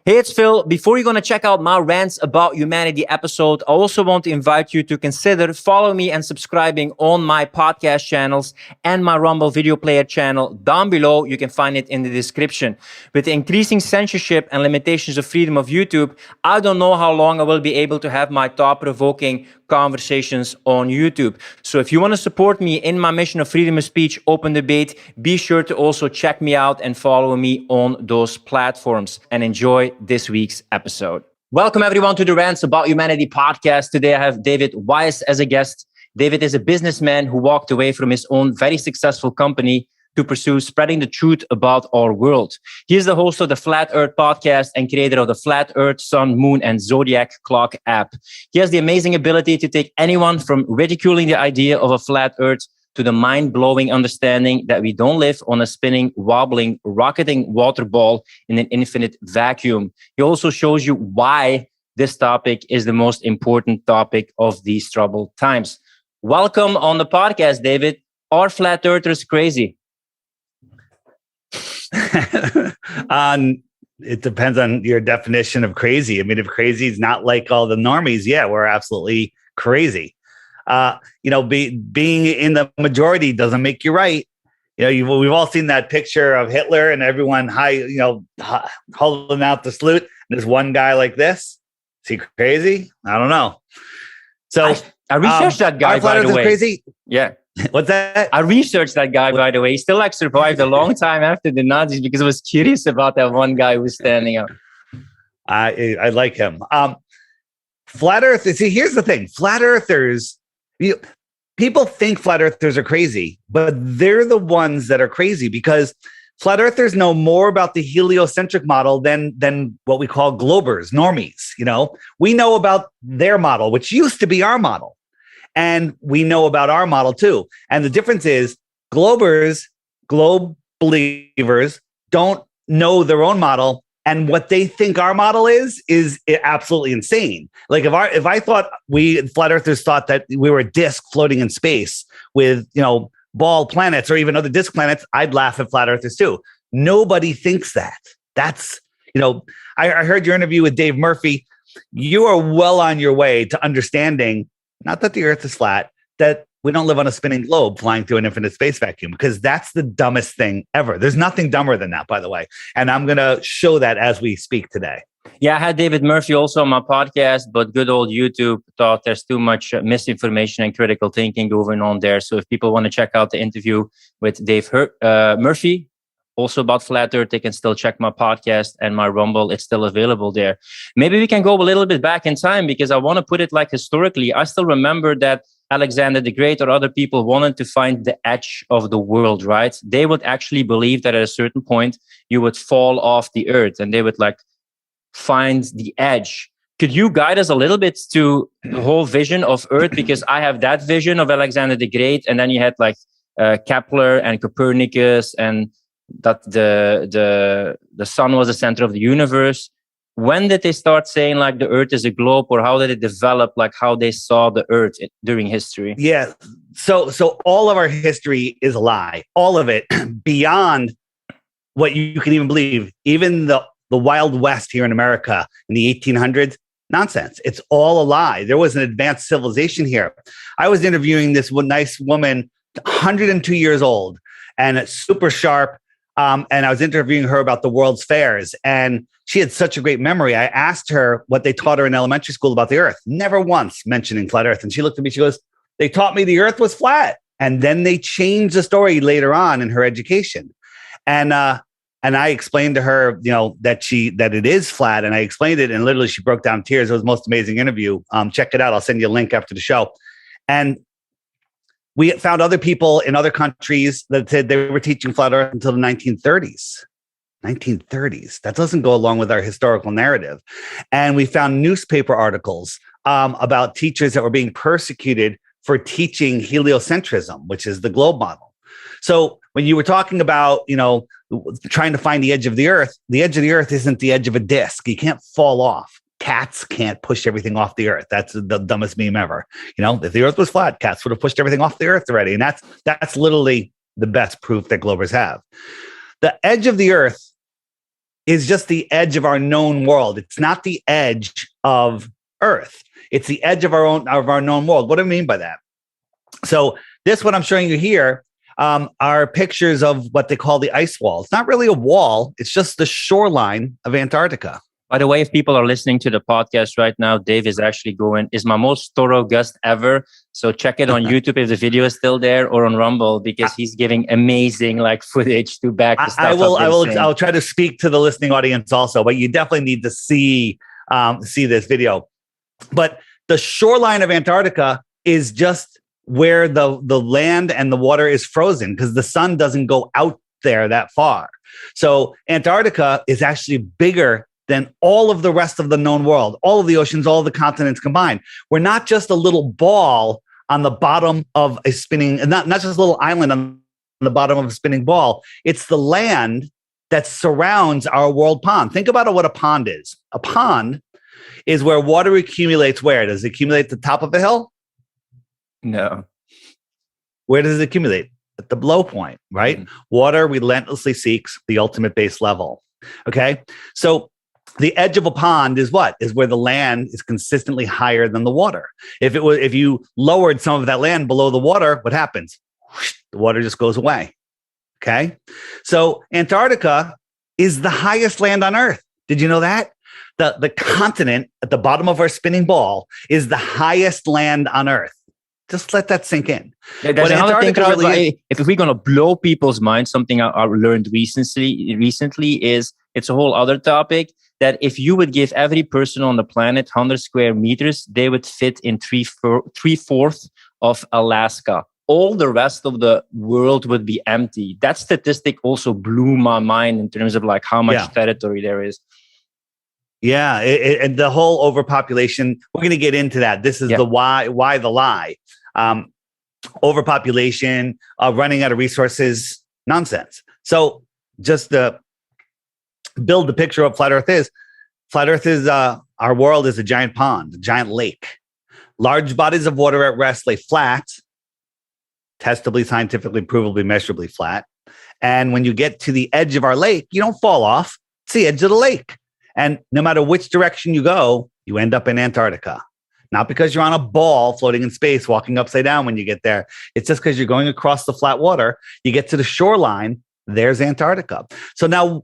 Hey, it's Phil. Before you're going to check out my Rants About Humanity episode, I also want to invite you to consider following me and subscribing on my podcast channels and my Rumble video player channel down below. You can find it in the description. With the increasing censorship and limitations of freedom of YouTube, I don't know how long I will be able to have my thought-provoking conversations on YouTube. So if you want to support me in my mission of freedom of speech, open debate, be sure to also check me out and follow me on those platforms, and enjoy this week's episode. Welcome everyone to the Rants About Humanity podcast. Today I have 𝗏𝗏𝗏𝗏 as a guest. David is a businessman who walked away from his own very successful company to pursue spreading the truth about our world. He is the host of the Flat Earth podcast and creator of the Flat Earth, Sun, Moon, and Zodiac Clock app. He has the amazing ability to take anyone from ridiculing the idea of a flat Earth to the mind-blowing understanding that we don't live on a spinning, wobbling, rocketing water ball in an infinite vacuum. He also shows you why this topic is the most important topic of these troubled times. Welcome on the podcast, David. Are flat earthers crazy? It depends on your definition of crazy. I mean, if crazy is not like all the normies, yeah, we're absolutely crazy. Being in the majority doesn't make you right. We've all seen that picture of Hitler and everyone holding out the salute. And there's one guy like this. Is he crazy? I don't know. So I researched that guy, by the way. Crazy? Yeah. What's that? I researched that guy, by the way. He still survived a long time after the Nazis because I was curious about that one guy who was standing up. I like him. Flat earthers. See, here's the thing. Flat earthers, people think flat earthers are crazy, but they're the ones that are crazy because flat earthers know more about the heliocentric model than what we call globers, normies. We know about their model, which used to be our model. And we know about our model too. And the difference is globe believers don't know their own model. And what they think our model is absolutely insane. Like if I thought flat earthers thought that we were a disk floating in space with, ball planets or even other disk planets, I'd laugh at flat earthers too. Nobody thinks that. That's, I heard your interview with Dave Murphy. You are well on your way to understanding not that the earth is flat, that we don't live on a spinning globe flying through an infinite space vacuum, because that's the dumbest thing ever. There's nothing dumber than that, by the way. And I'm going to show that as we speak today. Yeah, I had David Murphy also on my podcast, but good old YouTube thought there's too much misinformation and critical thinking going on there. So if people want to check out the interview with Dave Murphy, also about flat earth, they can still check my podcast and my Rumble. It's still available there. Maybe we can go a little bit back in time because I want to put it like historically. I still remember that Alexander the Great or other people wanted to find the edge of the world, right? They would actually believe that at a certain point you would fall off the earth and they would find the edge. Could you guide us a little bit to the whole vision of earth? Because I have that vision of Alexander the Great, and then you had Kepler and Copernicus, and that the sun was the center of the universe. When did they start saying the earth is a globe, or how did it develop, how they saw the earth during history? Yeah. So all of our history is a lie. All of it, beyond what you can even believe. Even the Wild West here in America in the 1800s, nonsense. It's all a lie. There was an advanced civilization here. I was interviewing this nice woman, 102 years old, and super sharp. And I was interviewing her about the world's fairs, and she had such a great memory. I asked her what they taught her in elementary school about the earth, never once mentioning flat earth. And she looked at me, she goes, they taught me the earth was flat. And then they changed the story later on in her education. And I explained to her, that it is flat. And I explained it, and literally she broke down tears. It was the most amazing interview. Check it out. I'll send you a link after the show. And we found other people in other countries that said they were teaching flat earth until the 1930s. 1930s. That doesn't go along with our historical narrative. And we found newspaper articles about teachers that were being persecuted for teaching heliocentrism, which is the globe model. So when you were talking about, trying to find the edge of the earth isn't the edge of a disc. You can't fall off. Cats can't push everything off the earth. That's the dumbest meme ever. If the earth was flat, cats would have pushed everything off the earth already. And that's literally the best proof that globers have. The edge of the earth is just the edge of our known world. It's not the edge of Earth. It's the edge of our known world. What do I mean by that? So this, what I'm showing you here, are pictures of what they call the ice wall. It's not really a wall. It's just the shoreline of Antarctica. By the way, if people are listening to the podcast right now, Dave is my most thorough guest ever. So check it on YouTube if the video is still there, or on Rumble, because he's giving amazing footage to back the stuff. I'll try to speak to the listening audience also, but you definitely need to see this video. But the shoreline of Antarctica is just where the land and the water is frozen, because the sun doesn't go out there that far. So Antarctica is actually bigger than all of the rest of the known world, all of the oceans, all of the continents combined. We're not just a little ball on the bottom of a spinning, not just a little island on the bottom of a spinning ball. It's the land that surrounds our world pond. Think about what a pond is. A pond is where water accumulates. Where does it accumulate? At the top of a hill? No. Where does it accumulate? At the blow point, right? Mm-hmm. Water relentlessly seeks the ultimate base level. Okay. So the edge of a pond is what? Is where the land is consistently higher than the water. If you lowered some of that land below the water, what happens? The water just goes away. Okay. So Antarctica is the highest land on Earth. Did you know that? The continent at the bottom of our spinning ball is the highest land on Earth. Just let that sink in. Yeah, there's another thing really if we're going to blow people's minds, something I learned recently is, it's a whole other topic, that if you would give every person on the planet 100 square meters, they would fit in three-fourths of Alaska. All the rest of the world would be empty. That statistic also blew my mind in terms of how much territory there is. Yeah, and the whole overpopulation, we're going to get into that. This is the why the lie. Overpopulation, running out of resources, nonsense. So just to build the picture of flat Earth is, our world is a giant pond, a giant lake. Large bodies of water at rest lay flat, testably, scientifically, provably, measurably flat. And when you get to the edge of our lake, you don't fall off. It's the edge of the lake. And no matter which direction you go, you end up in Antarctica. Not because you're on a ball floating in space, walking upside down when you get there. It's just because you're going across the flat water. You get to the shoreline, there's Antarctica. So now,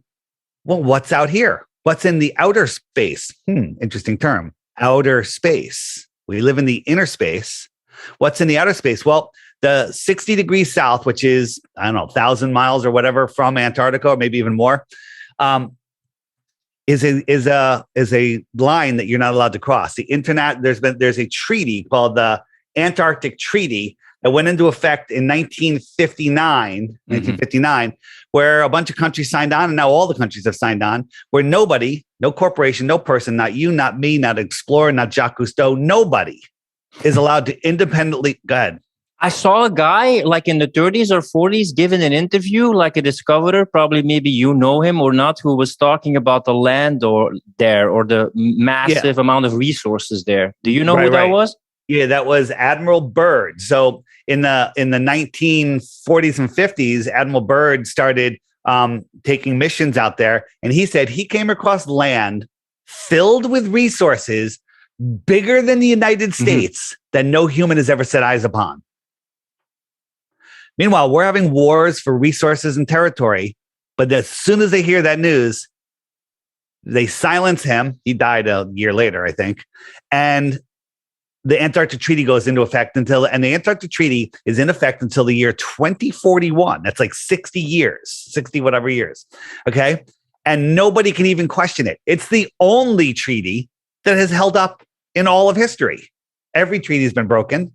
what's out here? What's in the outer space? Interesting term. Outer space. We live in the inner space. What's in the outer space? Well, the 60 degrees south, which is, 1,000 miles or whatever from Antarctica, or maybe even more, is a line that you're not allowed to cross. There's a treaty called the Antarctic Treaty that went into effect in 1959, where a bunch of countries signed on, and now all the countries have signed on, where nobody, no corporation, no person, not you, not me, not an explorer, not 𝗏𝗏𝗏𝗏, nobody is allowed to independently, go ahead. I saw a guy in the 30s or 40s giving an interview, a discoverer, probably maybe you know him or not, who was talking about the land or the massive amount of resources there. Do you know who that was? Yeah, that was Admiral Byrd. So in the 1940s and 50s, Admiral Byrd started taking missions out there, and he said he came across land filled with resources bigger than the United States that no human has ever set eyes upon. Meanwhile, we're having wars for resources and territory, but as soon as they hear that news, they silence him. He died a year later, I think. And the Antarctic Treaty goes into effect and the Antarctic Treaty is in effect until the year 2041. That's 60 years, 60 whatever years. Okay. And nobody can even question it. It's the only treaty that has held up in all of history. Every treaty has been broken.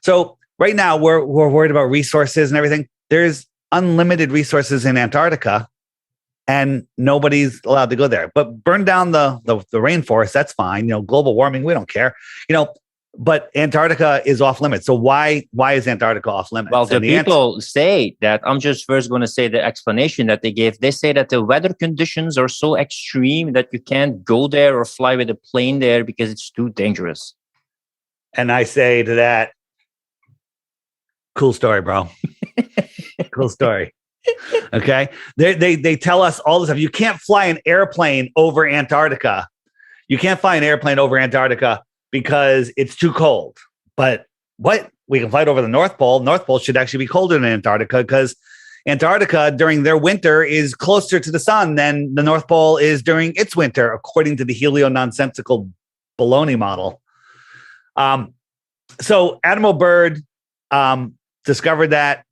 So right now we're worried about resources and everything. There's unlimited resources in Antarctica and nobody's allowed to go there. But burn down the rainforest, that's fine. Global warming, we don't care. But Antarctica is off limits. So why is Antarctica off limits? Well, the people say that, I'm just first going to say the explanation that they gave. They say that the weather conditions are so extreme that you can't go there or fly with a plane there because it's too dangerous. And I say to that, cool story, bro. Cool story. Okay. They tell us all this stuff. You can't fly an airplane over Antarctica. You can't fly an airplane over Antarctica because it's too cold. But what? We can fly it over the North Pole. North Pole should actually be colder than Antarctica because Antarctica during their winter is closer to the sun than the North Pole is during its winter, according to the helio-nonsensical baloney model. So Admiral Byrd discovered that.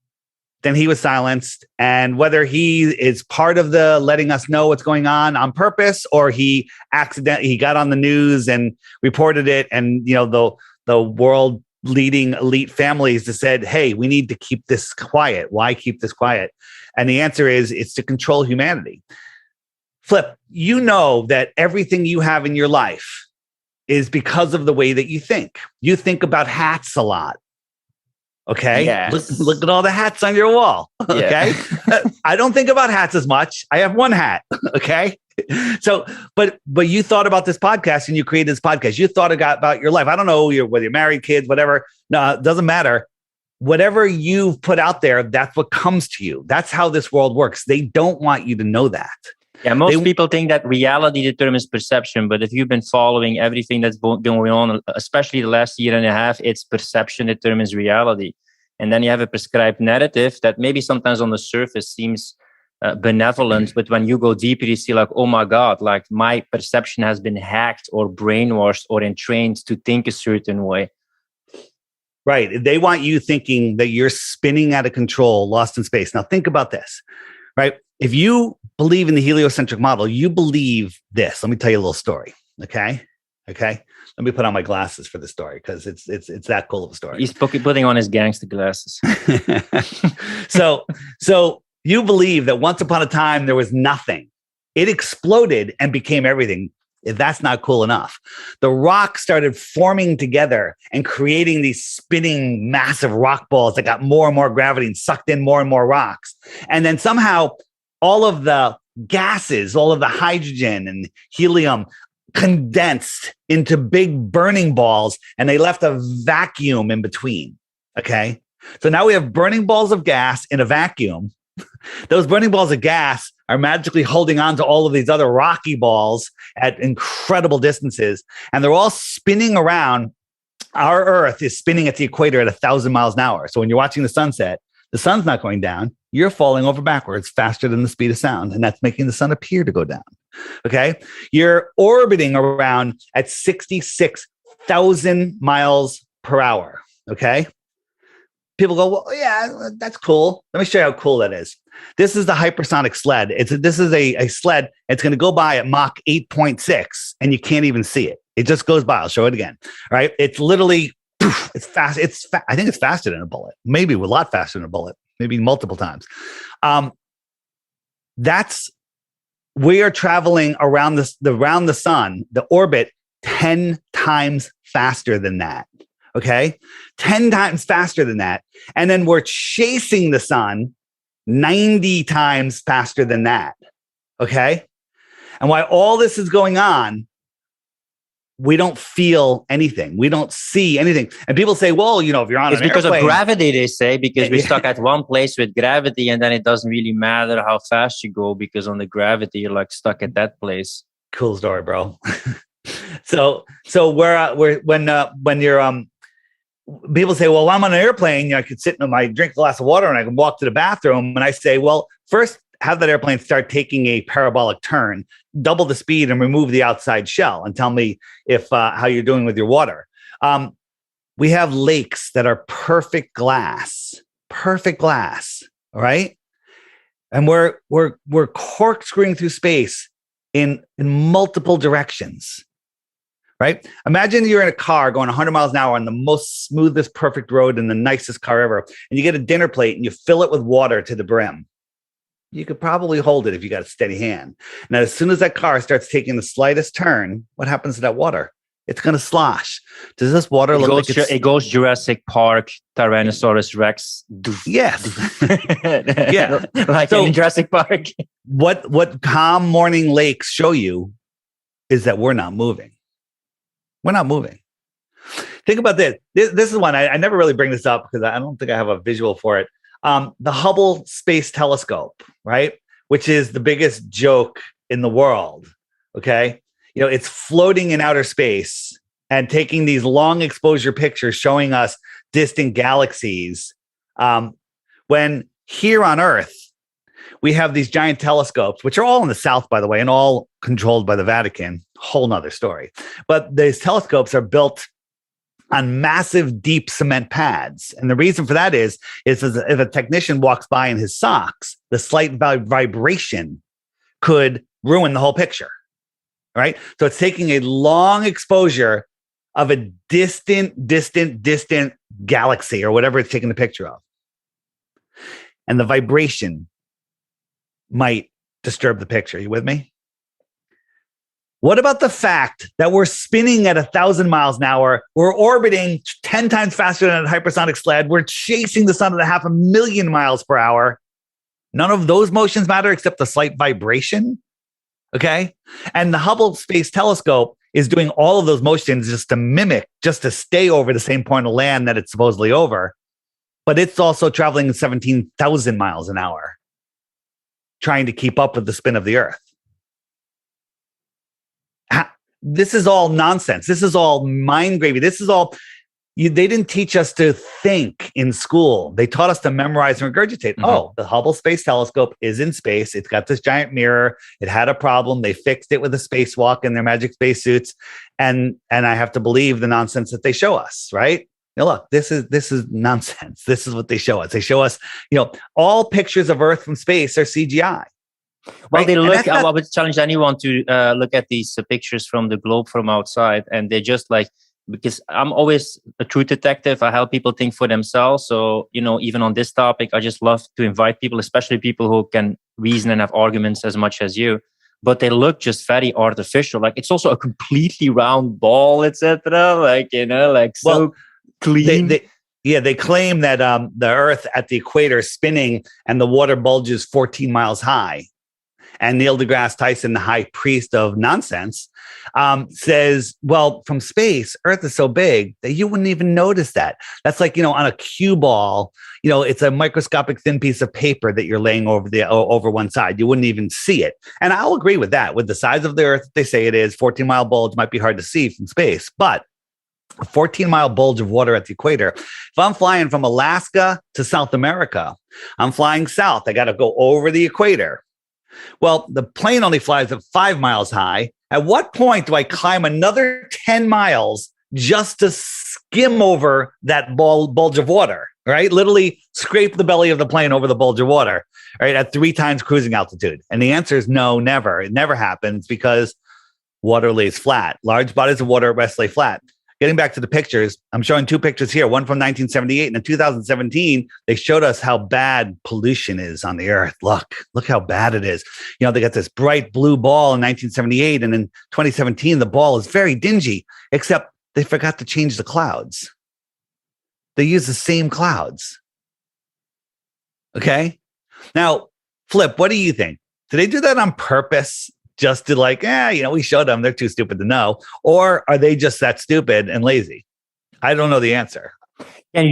Then he was silenced. And whether he is part of the letting us know what's going on purpose, or he got on the news and reported it, and the world leading elite families that said, hey, we need to keep this quiet. Why keep this quiet? And the answer is it's to control humanity. Flip, you know that everything you have in your life is because of the way that you think. You think about hats a lot. Okay. Yes. Look at all the hats on your wall. Okay. Yeah. I don't think about hats as much. I have one hat. Okay. So, but you thought about this podcast and you created this podcast. You thought about your life. I don't know whether you're married, kids, whatever. No, it doesn't matter. Whatever you've put out there, that's what comes to you. That's how this world works. They don't want you to know that. Yeah, most people think that reality determines perception, but if you've been following everything that's been going on, especially the last year and a half, it's perception determines reality. And then you have a prescribed narrative that maybe sometimes on the surface seems benevolent, but when you go deeper, you see like, oh my God, like my perception has been hacked or brainwashed or entrained to think a certain way. Right. They want you thinking that you're spinning out of control, lost in space. Now think about this, right? If you believe in the heliocentric model, you believe this. Let me tell you a little story. Okay. Let me put on my glasses for the story because it's that cool of a story. He's putting on his gangster glasses. So you believe that once upon a time there was nothing. It exploded and became everything. If that's not cool enough, the rock started forming together and creating these spinning massive rock balls that got more and more gravity and sucked in more and more rocks. And then somehow all of the gases, all of the hydrogen and helium condensed into big burning balls, and they left a vacuum in between. Okay. So now we have burning balls of gas in a vacuum. Those burning balls of gas are magically holding on to all of these other rocky balls at incredible distances, and they're all spinning around. Our Earth is spinning at the equator at 1,000 miles an hour. So when you're watching the sunset, the sun's not going down. You're falling over backwards faster than the speed of sound, and that's making the sun appear to go down. Okay? You're orbiting around at 66,000 miles per hour. Okay? People go, well, yeah, that's cool. Let me show you how cool that is. This is the hypersonic sled. This is a sled. It's going to go by at Mach 8.6, and you can't even see it. It just goes by. I'll show it again. All right? It's literally, it's fast. I think it's faster than a bullet. Maybe a lot faster than a bullet. Maybe multiple times. We are traveling around the sun, the orbit, 10 times faster than that. Okay. 10 times faster than that. And then we're chasing the sun 90 times faster than that. Okay. And while all this is going on, we don't feel anything. We don't see anything. And people say, well, if you're on it's an because airplane, of gravity, they say, because we're stuck at one place with gravity, and then it doesn't really matter how fast you go, because on the gravity, you're like stuck at that place. Cool story, bro. So when you're, people say, well, I'm on an airplane, I could sit in drink a glass of water and I can walk to the bathroom. And I say, well, first have that airplane start taking a parabolic turn, double the speed and remove the outside shell, and tell me if how you're doing with your water. We have lakes that are perfect glass, all right? And we're corkscrewing through space in multiple directions. Right? Imagine you're in a car going 100 miles an hour on the most smoothest, perfect road and the nicest car ever. And you get a dinner plate and you fill it with water to the brim. You could probably hold it if you got a steady hand. Now, as soon as that car starts taking the slightest turn, what happens to that water? It's going to slosh. Does this water look like it goes Jurassic Park, Tyrannosaurus Rex? Yes. Yeah. Like in Jurassic Park. What calm morning lakes show you is that we're not moving. We're not moving. Think about this. This is one. I never really bring this up because I don't think I have a visual for it. The Hubble Space Telescope, right? Which is the biggest joke in the world. Okay. It's floating in outer space and taking these long exposure pictures showing us distant galaxies. When here on Earth, we have these giant telescopes, which are all in the south, by the way, and all controlled by the Vatican. Whole nother story. But these telescopes are built on massive, deep cement pads. And the reason for that is if a technician walks by in his socks, the slight vibration could ruin the whole picture, right? So it's taking a long exposure of a distant galaxy or whatever it's taking a picture of. And the vibration might disturb the picture. You with me? What about the fact that we're spinning at 1,000 miles an hour? We're orbiting 10 times faster than a hypersonic sled. We're chasing the sun at 500,000 miles per hour. None of those motions matter except the slight vibration. Okay. And the Hubble Space Telescope is doing all of those motions just to stay over the same point of land that it's supposedly over. But it's also traveling 17,000 miles an hour, trying to keep up with the spin of the Earth. This is all nonsense. This is all mind gravy. This is all, they didn't teach us to think in school. They taught us to memorize and regurgitate. Mm-hmm. Oh, the Hubble Space Telescope is in space. It's got this giant mirror. It had a problem. They fixed it with a spacewalk and their magic spacesuits. And I have to believe the nonsense that they show us, right? Look, this is nonsense. This is what they show us. They show us, all pictures of Earth from space are CGI. Well, they look. I would challenge anyone to look at these pictures from the globe from outside, and they're just like, because I'm always a truth detective. I help people think for themselves. So, even on this topic, I just love to invite people, especially people who can reason and have arguments as much as you. But they look just very artificial. Like it's also a completely round ball, etc. So clean. They claim that the Earth at the equator is spinning and the water bulges 14 miles high. And Neil deGrasse Tyson, the high priest of nonsense, says, well, from space, Earth is so big that you wouldn't even notice that. That's like, on a cue ball, it's a microscopic thin piece of paper that you're laying over one side. You wouldn't even see it. And I'll agree with that. With the size of the Earth, they say it is 14-mile bulge might be hard to see from space, but a 14-mile bulge of water at the equator. If I'm flying from Alaska to South America, I'm flying south. I got to go over the equator. Well, the plane only flies at 5 miles high. At what point do I climb another 10 miles just to skim over that bulge of water, right? Literally scrape the belly of the plane over the bulge of water, right? At 3 times cruising altitude. And the answer is no, never. It never happens because water lays flat. Large bodies of water rest lay flat. Getting back to the pictures, I'm showing 2 pictures here, one from 1978 and in 2017, they showed us how bad pollution is on the Earth. Look how bad it is. They got this bright blue ball in 1978 and in 2017, the ball is very dingy, except they forgot to change the clouds. They use the same clouds. Okay. Now, Flip, what do you think? Did they do that on purpose? Just to we showed them, they're too stupid to know. Or are they just that stupid and lazy? I don't know the answer. And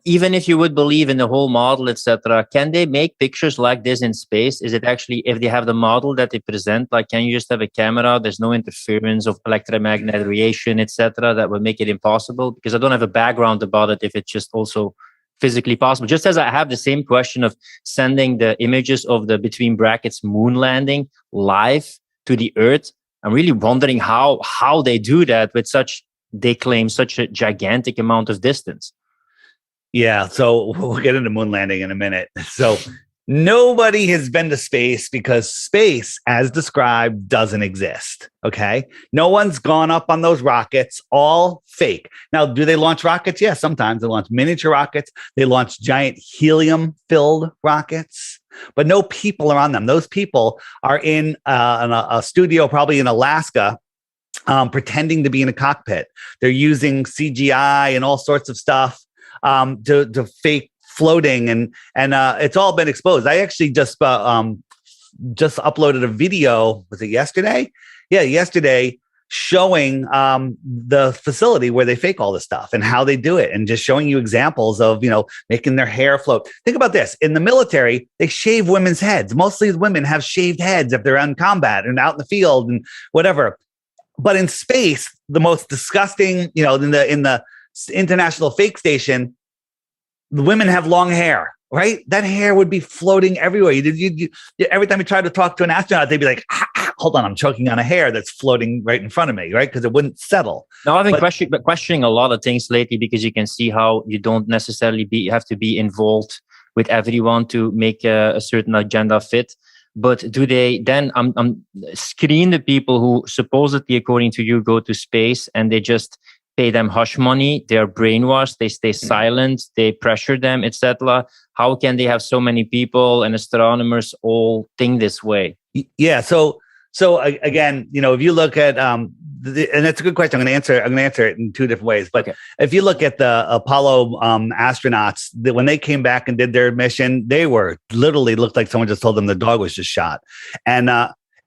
even if you would believe in the whole model, etc., can they make pictures like this in space? Is it actually, if they have the model that they present, can you just have a camera? There's no interference of electromagnetic radiation, etc., that would make it impossible? Because I don't have a background about it if it's just also physically possible. Just as I have the same question of sending the images of the between brackets moon landing live to the Earth, I'm really wondering how they do that with they claim such a gigantic amount of distance. Yeah, so we'll get into moon landing in a minute. So nobody has been to space because space, as described, doesn't exist. Okay. No one's gone up on those rockets, all fake. Now, do they launch rockets? Yeah, sometimes they launch miniature rockets. They launch giant helium-filled rockets, but no people are on them. Those people are in a studio, probably in Alaska, pretending to be in a cockpit. They're using CGI and all sorts of stuff to fake floating, and it's all been exposed. I actually just uploaded a video. Was it yesterday? Yeah, yesterday, showing the facility where they fake all this stuff and how they do it, and just showing you examples of, making their hair float. Think about this. In the military, they shave women's heads. Mostly the women have shaved heads if they're in combat and out in the field and whatever. But in space, the most disgusting, in the International Fake Station, the women have long hair. Right? That hair would be floating everywhere. Every time you try to talk to an astronaut, they'd be like, hold on, I'm choking on a hair that's floating right in front of me, right? Because it wouldn't settle. Now, I've been questioning a lot of things lately, because you can see how you don't necessarily have to be involved with everyone to make a certain agenda fit. But do they then screen the people who supposedly, according to you, go to space, and they just pay them hush money? They're brainwashed. They stay silent. They pressure them, etc. How can they have so many people and astronomers all think this way? Yeah. So again, if you look at and that's a good question. I'm going to answer it in two different ways. But if you look at the Apollo astronauts, when they came back and did their mission, they were literally looked like someone just told them the dog was just shot, and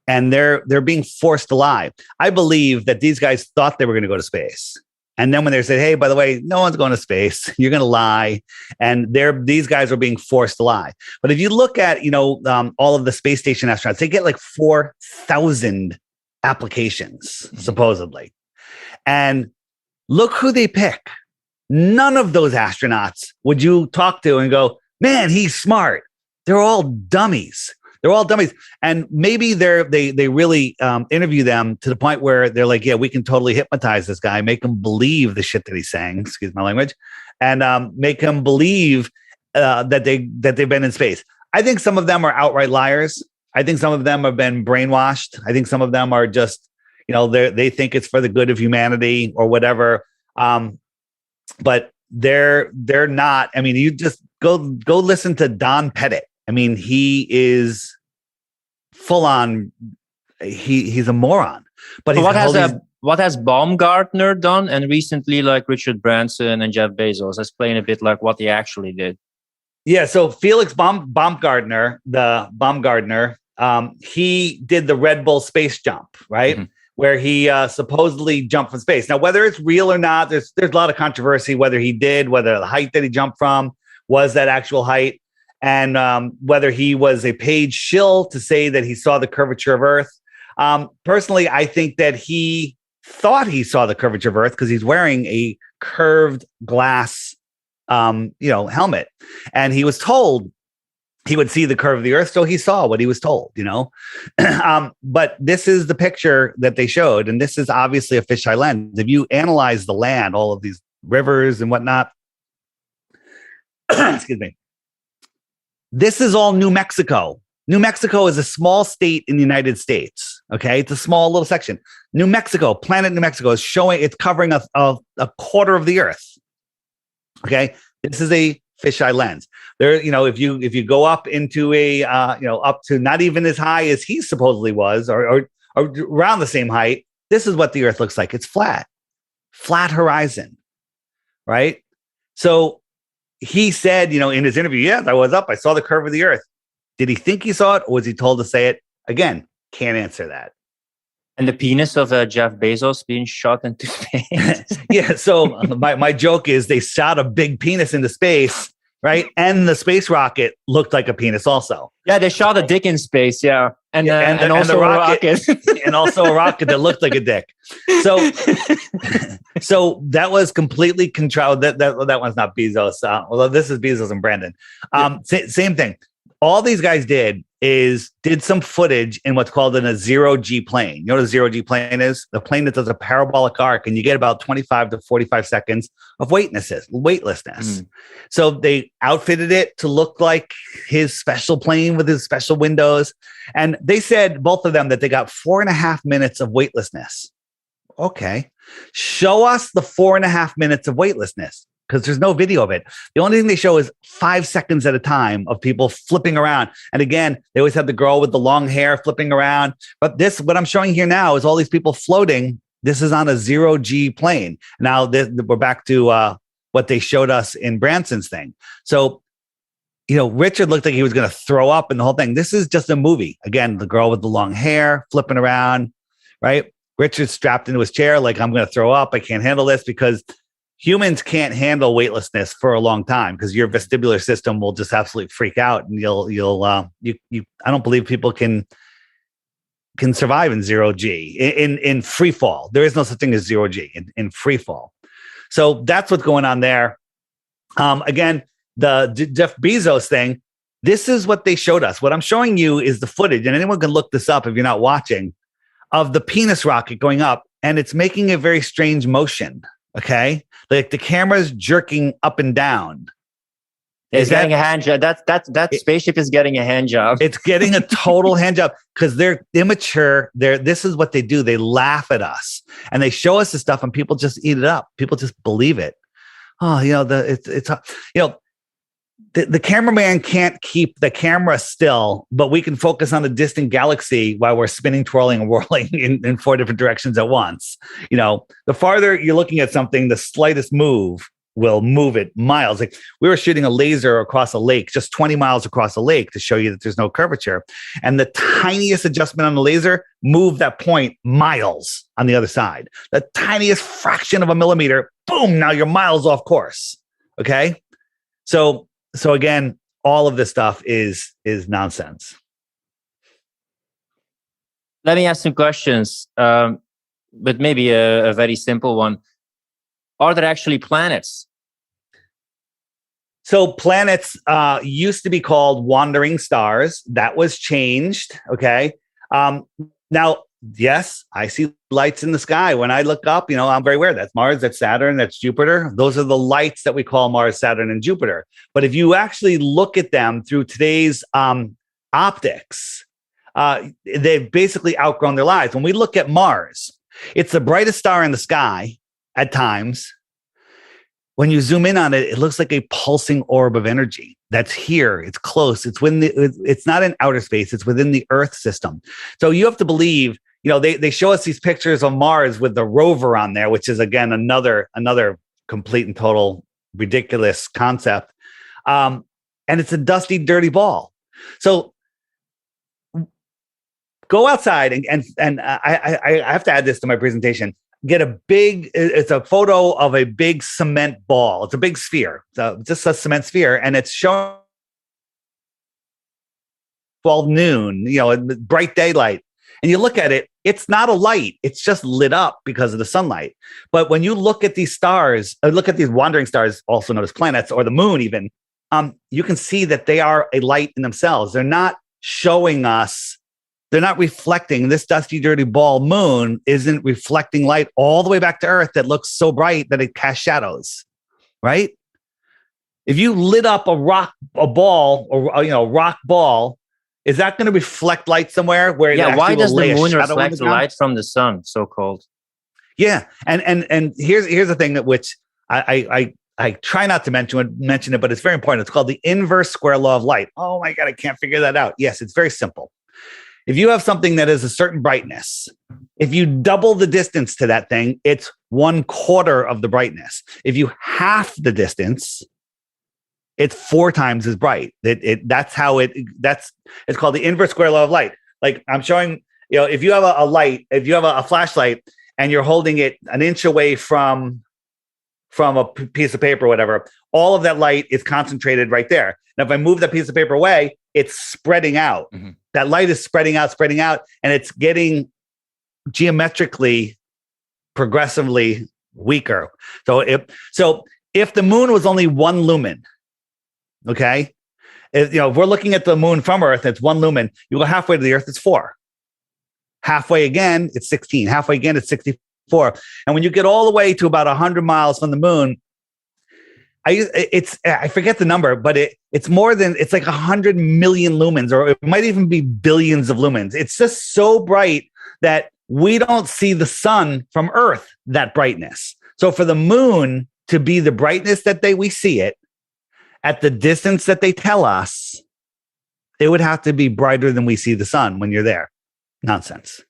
they're being forced to lie. I believe that these guys thought they were going to go to space. And then when they said, hey, by the way, no one's going to space, you're going to lie. And these guys are being forced to lie. But if you look at, all of the space station astronauts, they get like 4,000 applications, supposedly. And look who they pick. None of those astronauts would you talk to and go, man, he's smart. They're all dummies. They're all dummies. And maybe they really interview them to the point where they're like, yeah, we can totally hypnotize this guy, make him believe the shit that he's saying, excuse my language, and make him believe that they've been in space. I think some of them are outright liars. I think some of them have been brainwashed. I think some of them are just, they think it's for the good of humanity or whatever. But they're not. I mean, you just go listen to Don Pettit. I mean, he is full on. He's a moron. But what has Baumgartner done? And recently, like Richard Branson and Jeff Bezos, explain a bit like what he actually did. Yeah. So Felix Baumgartner, he did the Red Bull space jump, right? Mm-hmm. Where he supposedly jumped from space. Now, whether it's real or not, there's a lot of controversy whether he did, whether the height that he jumped from was that actual height. And whether he was a paid shill to say that he saw the curvature of Earth. Personally, I think that he thought he saw the curvature of Earth because he's wearing a curved glass, helmet. And he was told he would see the curve of the Earth, so he saw what he was told, But this is the picture that they showed. And this is obviously a fisheye lens. If you analyze the land, all of these rivers and whatnot, excuse me. This is all New Mexico. New Mexico is a small state in the United States. Okay. It's a small little section. New Mexico, planet New Mexico is it's covering a quarter of the Earth. Okay. This is a fisheye lens. There, if you go up into up to not even as high as he supposedly was, or around the same height, this is what the Earth looks like. It's flat horizon. Right. So, he said, in his interview, yes, I was up. I saw the curve of the Earth. Did he think he saw it, or was he told to say it? Again, can't answer that. And the penis of Jeff Bezos being shot into space. Yeah. So my joke is they shot a big penis into space, right? And the space rocket looked like a penis also. Yeah, they shot a dick in space. Yeah. And also a rocket. And also a rocket that looked like a dick. So that was completely controlled. That one's not Bezos. Although this is Bezos and Brandon. Same thing. All these guys did some footage in what's called a 0G plane. You know what a 0G plane is? The plane that does a parabolic arc, and you get about 25 to 45 seconds of weightlessness. Mm. So they outfitted it to look like his special plane with his special windows. And they said, both of them, that they got 4.5 minutes of weightlessness. Okay. Show us the 4.5 minutes of weightlessness, because there's no video of it. The only thing they show is 5 seconds at a time of people flipping around. And again, they always have the girl with the long hair flipping around. But what I'm showing here now is all these people floating. This is on a 0G plane. Now we're back to what they showed us in Branson's thing. So, Richard looked like he was going to throw up in the whole thing. This is just a movie. Again, the girl with the long hair flipping around, right? Richard's strapped into his chair like, I'm going to throw up. I can't handle this, because humans can't handle weightlessness for a long time, because your vestibular system will just absolutely freak out, and I don't believe people can survive in 0G in free fall. There is no such thing as 0G in free fall. So that's what's going on there. Again, the Jeff Bezos thing, this is what they showed us. What I'm showing you is the footage, and anyone can look this up if you're not watching, of the penis rocket going up, and it's making a very strange motion. Okay, like the camera's jerking up and down. It's getting a hand job. That spaceship is getting a hand job. It's getting a total hand job, because they're immature. This is what they do. They laugh at us, and they show us this stuff, and people just eat it up. People just believe it. Oh, the cameraman can't keep the camera still, but we can focus on the distant galaxy while we're spinning, twirling, and whirling in 4 different directions at once. The farther you're looking at something, the slightest move will move it miles. Like, we were shooting a laser across a lake, just 20 miles across a lake, to show you that there's no curvature. And the tiniest adjustment on the laser moved that point miles on the other side. The tiniest fraction of a millimeter, boom, now you're miles off course. Okay? So again, all of this stuff is nonsense. Let me ask some questions, but maybe a very simple one. Are there actually planets? So planets used to be called wandering stars. That was changed. Okay. Now, yes, I see lights in the sky. When I look up, I'm very aware that's Mars, that's Saturn, that's Jupiter. Those are the lights that we call Mars, Saturn, and Jupiter. But if you actually look at them through today's optics, they've basically outgrown their lives. When we look at Mars, it's the brightest star in the sky at times. When you zoom in on it, it looks like a pulsing orb of energy that's here. It's close. It's not in outer space. It's within the Earth system. So you have to believe, they show us these pictures of Mars with the rover on there, which is, again, another complete and total ridiculous concept. And it's a dusty, dirty ball. So go outside and I have to add this to my presentation. It's a photo of a big cement ball. It's a big sphere. So just a cement sphere. And it's shown 12 noon, bright daylight. And you look at it, it's not a light. It's just lit up because of the sunlight. But when you look at these stars, look at these wandering stars, also known as planets, or the moon even, you can see that they are a light in themselves. They're not showing us. They're not reflecting. This dusty, dirty ball moon isn't reflecting light all the way back to Earth that looks so bright that it casts shadows, right? If you lit up a rock ball, is that going to reflect light somewhere? Why does the moon reflect light from the sun? So called. Yeah, and here's the thing that which I try not to mention it, but it's very important. It's called the inverse square law of light. Oh my God, I can't figure that out. Yes, it's very simple. If you have something that is a certain brightness, if you double the distance to that thing, it's 1/4 of the brightness. If you half the distance, it's 4 times as bright. It's called the inverse square law of light. Like I'm showing, if you have a light, if you have a flashlight and you're holding it an inch away from a piece of paper or whatever, all of that light is concentrated right there. Now, if I move that piece of paper away, it's spreading out. Mm-hmm. That light is spreading out, and it's getting geometrically, progressively weaker. So if the moon was only 1 lumen, okay, if we're looking at the moon from Earth, it's 1 lumen. You go halfway to the Earth, it's 4. Halfway again, it's 16. Halfway again, it's 64. And when you get all the way to about 100 miles from the moon, I forget the number, but it's like 100 million lumens, or it might even be billions of lumens. It's just so bright that we don't see the sun from Earth, that brightness. So for the moon to be the brightness that we see it at the distance that they tell us, it would have to be brighter than we see the sun when you're there. Nonsense.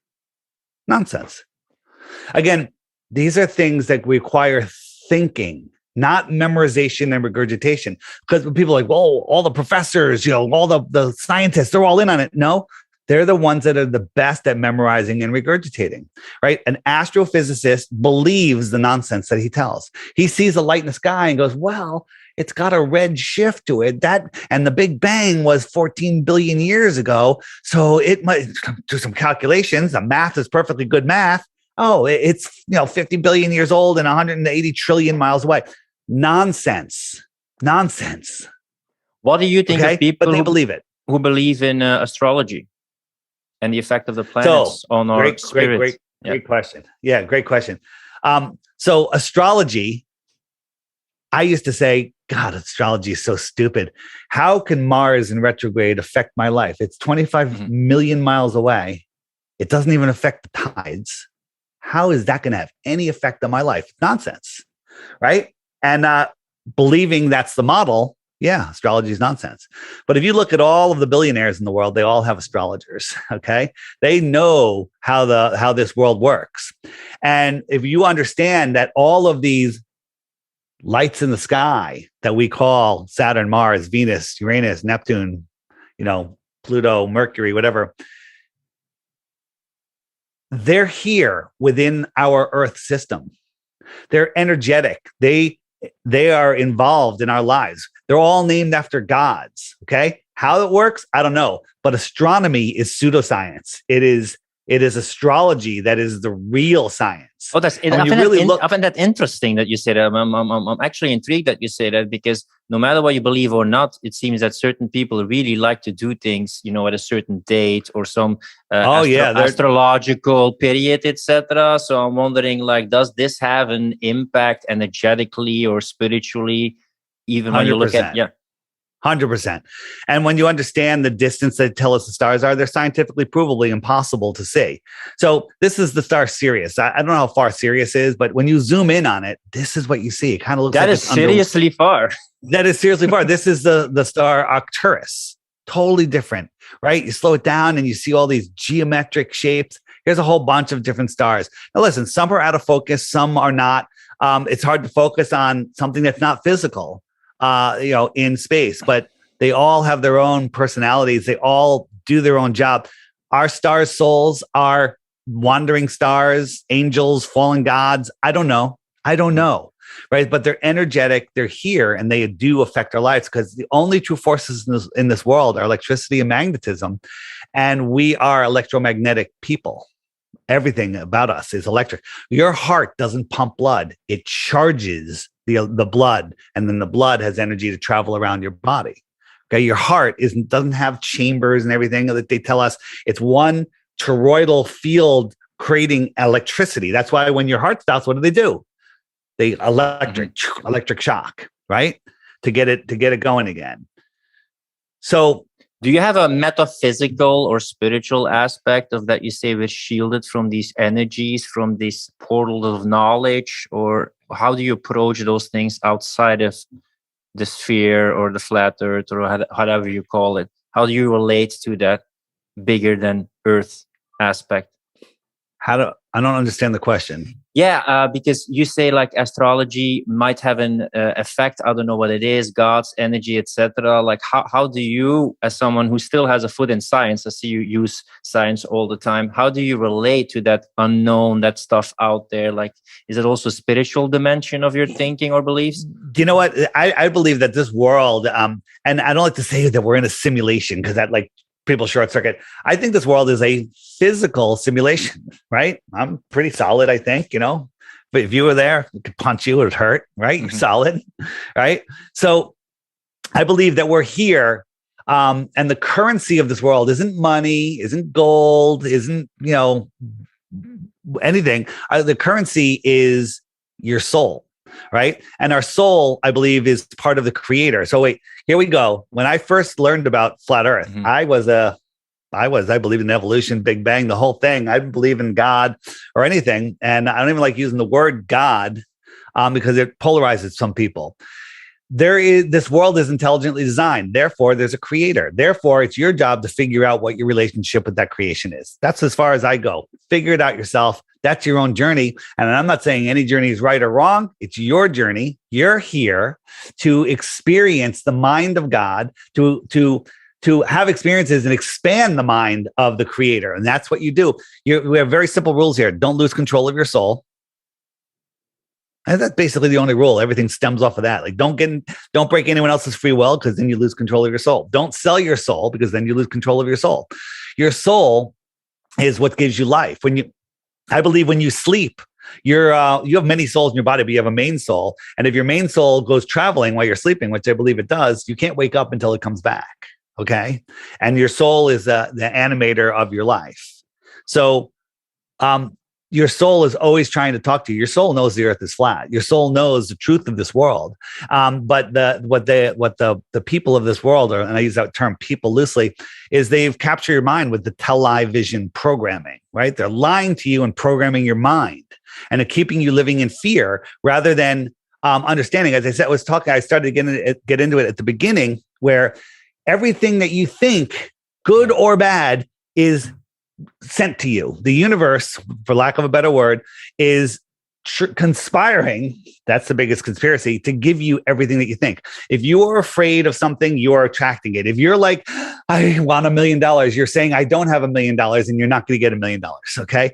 Again, these are things that require thinking, not memorization and regurgitation. Because when people are like, well, all the professors, all the scientists, they're all in on it. No, They're the ones that are the best at memorizing and regurgitating, right? An astrophysicist believes the nonsense that he tells. He sees a light in the sky and goes, well, it's got a red shift to it. And the Big Bang was 14 billion years ago. So it might do some calculations. The math is perfectly good math. Oh, it's 50 billion years old and 180 trillion miles away. Nonsense. What do you think of people but they believe it, who believe in astrology and the effect of the planets on our spirit? Great question. Yeah, great question. So astrology, I used to say, God, astrology is so stupid. How can Mars in retrograde affect my life? It's 25 million miles away. It doesn't even affect the tides. How is that going to have any effect on my life? Nonsense, right? And believing that's the model, yeah, astrology is nonsense. But if you look at all of the billionaires in the world, they all have astrologers, okay? They know how this world works. And if you understand that all of these lights in the sky that we call Saturn, Mars, Venus, Uranus, Neptune, Pluto, Mercury, whatever, they're here within our Earth system. They're energetic. They are involved in our lives. They're all named after gods. Okay. How it works, I don't know. But astronomy is pseudoscience. It is astrology that is the real science. Oh, I find that interesting that you say that. I'm actually intrigued that you say that, because no matter what you believe or not, it seems that certain people really like to do things, at a certain date or some astrological period, etc. So I'm wondering, does this have an impact energetically or spiritually, even when you look at 100%. And when you understand the distance they tell us the stars are, they're scientifically provably impossible to see. So this is the star Sirius. I don't know how far Sirius is, but when you zoom in on it, this is what you see. It kind of looks like that is seriously far. That is seriously far. This is the star Arcturus. Totally different, right? You slow it down and you see all these geometric shapes. Here's a whole bunch of different stars. Now listen, some are out of focus, some are not. It's hard to focus on something that's not physical. In space, but they all have their own personalities. They all do their own job. Our stars' souls are wandering stars, angels, fallen gods. I don't know. Right. But they're energetic. They're here and they do affect our lives, because the only true forces in this world are electricity and magnetism. And we are electromagnetic people. Everything about us is electric. Your heart doesn't pump blood. It charges the blood, and then the blood has energy to travel around your body. Okay, your heart doesn't have chambers and everything that they tell us. It's one toroidal field creating electricity. That's why when your heart stops, what do? They electric shock, right? To get it going again. So do you have a metaphysical or spiritual aspect of that you say was shielded from these energies, from this portal of knowledge? Or how do you approach those things outside of the sphere or the flat earth, or however you call it? How do you relate to that bigger than earth aspect? I don't understand the question. Yeah, because you say astrology might have an effect. I don't know what it is, God's energy, etc. How do you, as someone who still has a foot in science, I see you use science all the time, how do you relate to that unknown, that stuff out there? Is it also a spiritual dimension of your thinking or beliefs? You know what? I believe that this world, and I don't like to say that we're in a simulation, because that people short circuit. I think this world is a physical simulation, right? I'm pretty solid, I think, but if you were there, it could punch you, it would hurt, right? You're solid, right? So I believe that we're here, and the currency of this world isn't money, isn't gold, isn't, anything. The currency is your soul, right? And our soul, I believe, is part of the creator. So wait, here we go. When I first learned about flat earth, I believe in evolution, Big Bang, the whole thing. I didn't believe in God or anything. And I don't even like using the word God because it polarizes some people. This world is intelligently designed. Therefore, there's a creator. Therefore, it's your job to figure out what your relationship with that creation is. That's as far as I go. Figure it out yourself. That's your own journey. And I'm not saying any journey is right or wrong. It's your journey. You're here to experience the mind of God, to to have experiences and expand the mind of the creator. And that's what you do. We have very simple rules here. Don't lose control of your soul. And that's basically the only rule. Everything stems off of that. Like don't break anyone else's free will, because then you lose control of your soul. Don't sell your soul, because then you lose control of your soul. Your soul is what gives you life. I believe when you sleep, you have many souls in your body, but you have a main soul. And if your main soul goes traveling while you're sleeping, which I believe it does, you can't wake up until it comes back. Okay. And your soul is the animator of your life. So, your soul is always trying to talk to you. Your soul knows the earth is flat. Your soul knows the truth of this world. But what the people of this world are, and I use that term people loosely, is they've captured your mind with the television programming, right? They're lying to you and programming your mind and are keeping you living in fear rather than understanding. As I said, I started to get into it at the beginning, where everything that you think, good or bad, is sent to you. The universe, for lack of a better word, is conspiring. That's the biggest conspiracy, to give you everything that you think. If you are afraid of something, you are attracting it. If you're like, I want $1 million, you're saying, I don't have $1 million, and you're not going to get $1 million. Okay.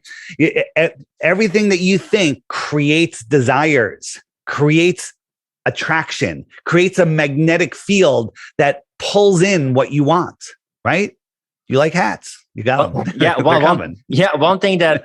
Everything that you think creates desires, creates attraction, creates a magnetic field that pulls in what you want, right? You like hats. You got them. One thing that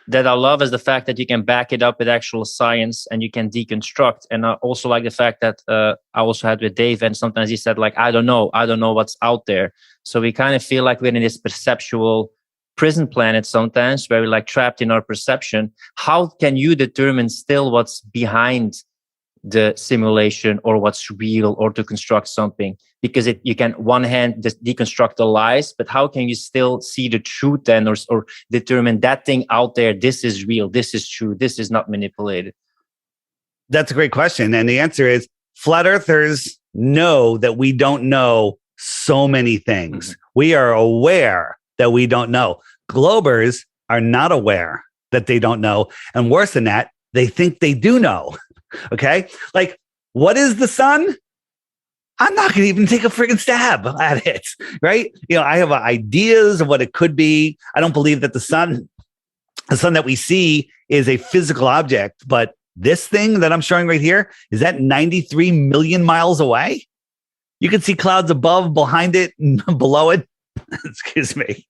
that I love is the fact that you can back it up with actual science and you can deconstruct. And I also like the fact that I also had with Dave, and sometimes he said, like, I don't know what's out there. So we kind of feel like we're in this perceptual prison planet sometimes, where we're like trapped in our perception. How can you determine still what's behind the simulation, or what's real, or to construct something? Because you can, one hand, just deconstruct the lies, but how can you still see the truth then, or determine that thing out there, this is real, this is true, this is not manipulated? That's a great question. And the answer is, flat earthers know that we don't know so many things. Mm-hmm. We are aware that we don't know. Globers are not aware that they don't know. And worse than that, they think they do know. Okay. Like, what is the sun? I'm not going to even take a friggin' stab at it. Right. I have ideas of what it could be. I don't believe that the sun that we see is a physical object, but this thing that I'm showing right here, is that 93 million miles away? You can see clouds above, behind it, and below it. Excuse me.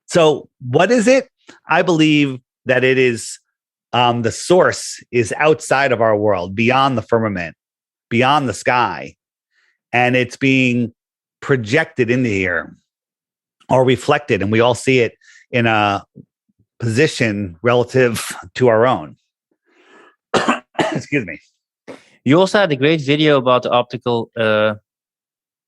So what is it? I believe that it is the source is outside of our world, beyond the firmament, beyond the sky, and it's being projected into here or reflected, and we all see it in a position relative to our own. Excuse me. You also had a great video about the optical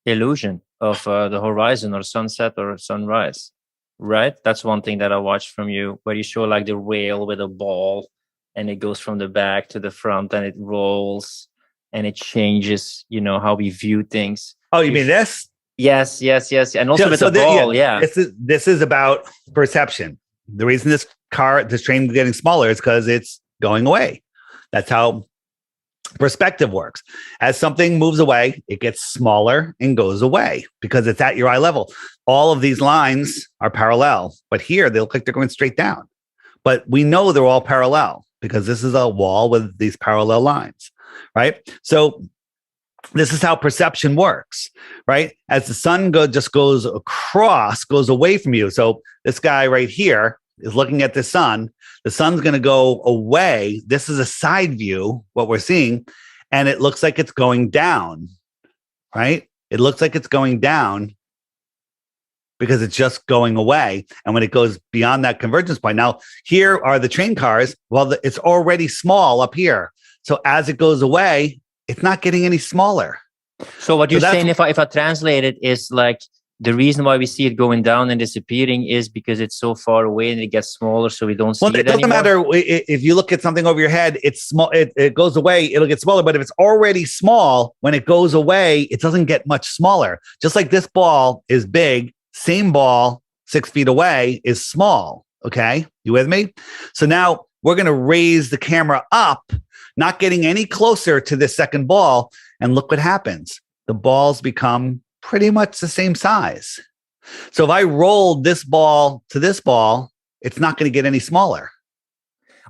illusion of the horizon, or sunset or sunrise, right? That's one thing that I watched from you, where you show like the whale with a ball, and it goes from the back to the front, and it rolls, and it changes, how we view things. Oh, you mean this? Yes. And also with the ball, yeah. This is about perception. The reason this train is getting smaller is because it's going away. That's how perspective works. As something moves away, it gets smaller and goes away because it's at your eye level. All of these lines are parallel, but here they look like they're going straight down. But we know they're all parallel because this is a wall with these parallel lines, right? So this is how perception works, right? As the sun goes away from you. So this guy right here is looking at the sun. The sun's going to go away. This is a side view, what we're seeing, and it looks like it's going down, right? It looks like it's going down because it's just going away. And when it goes beyond that convergence point, now here are the train cars. Well, it's already small up here. So as it goes away, it's not getting any smaller. So what you're saying, if I translate it, is like the reason why we see it going down and disappearing is because it's so far away and it gets smaller, so we don't see it anymore. Well, it doesn't matter if you look at something over your head, it's small. It goes away, it'll get smaller. But if it's already small, when it goes away, it doesn't get much smaller. Just like this ball is big, same ball 6 feet away is small. Okay, you with me? So now we're going to raise the camera up, not getting any closer to this second ball, and look what happens. the balls become pretty much the same size. So if I rolled this ball to this ball, it's not going to get any smaller.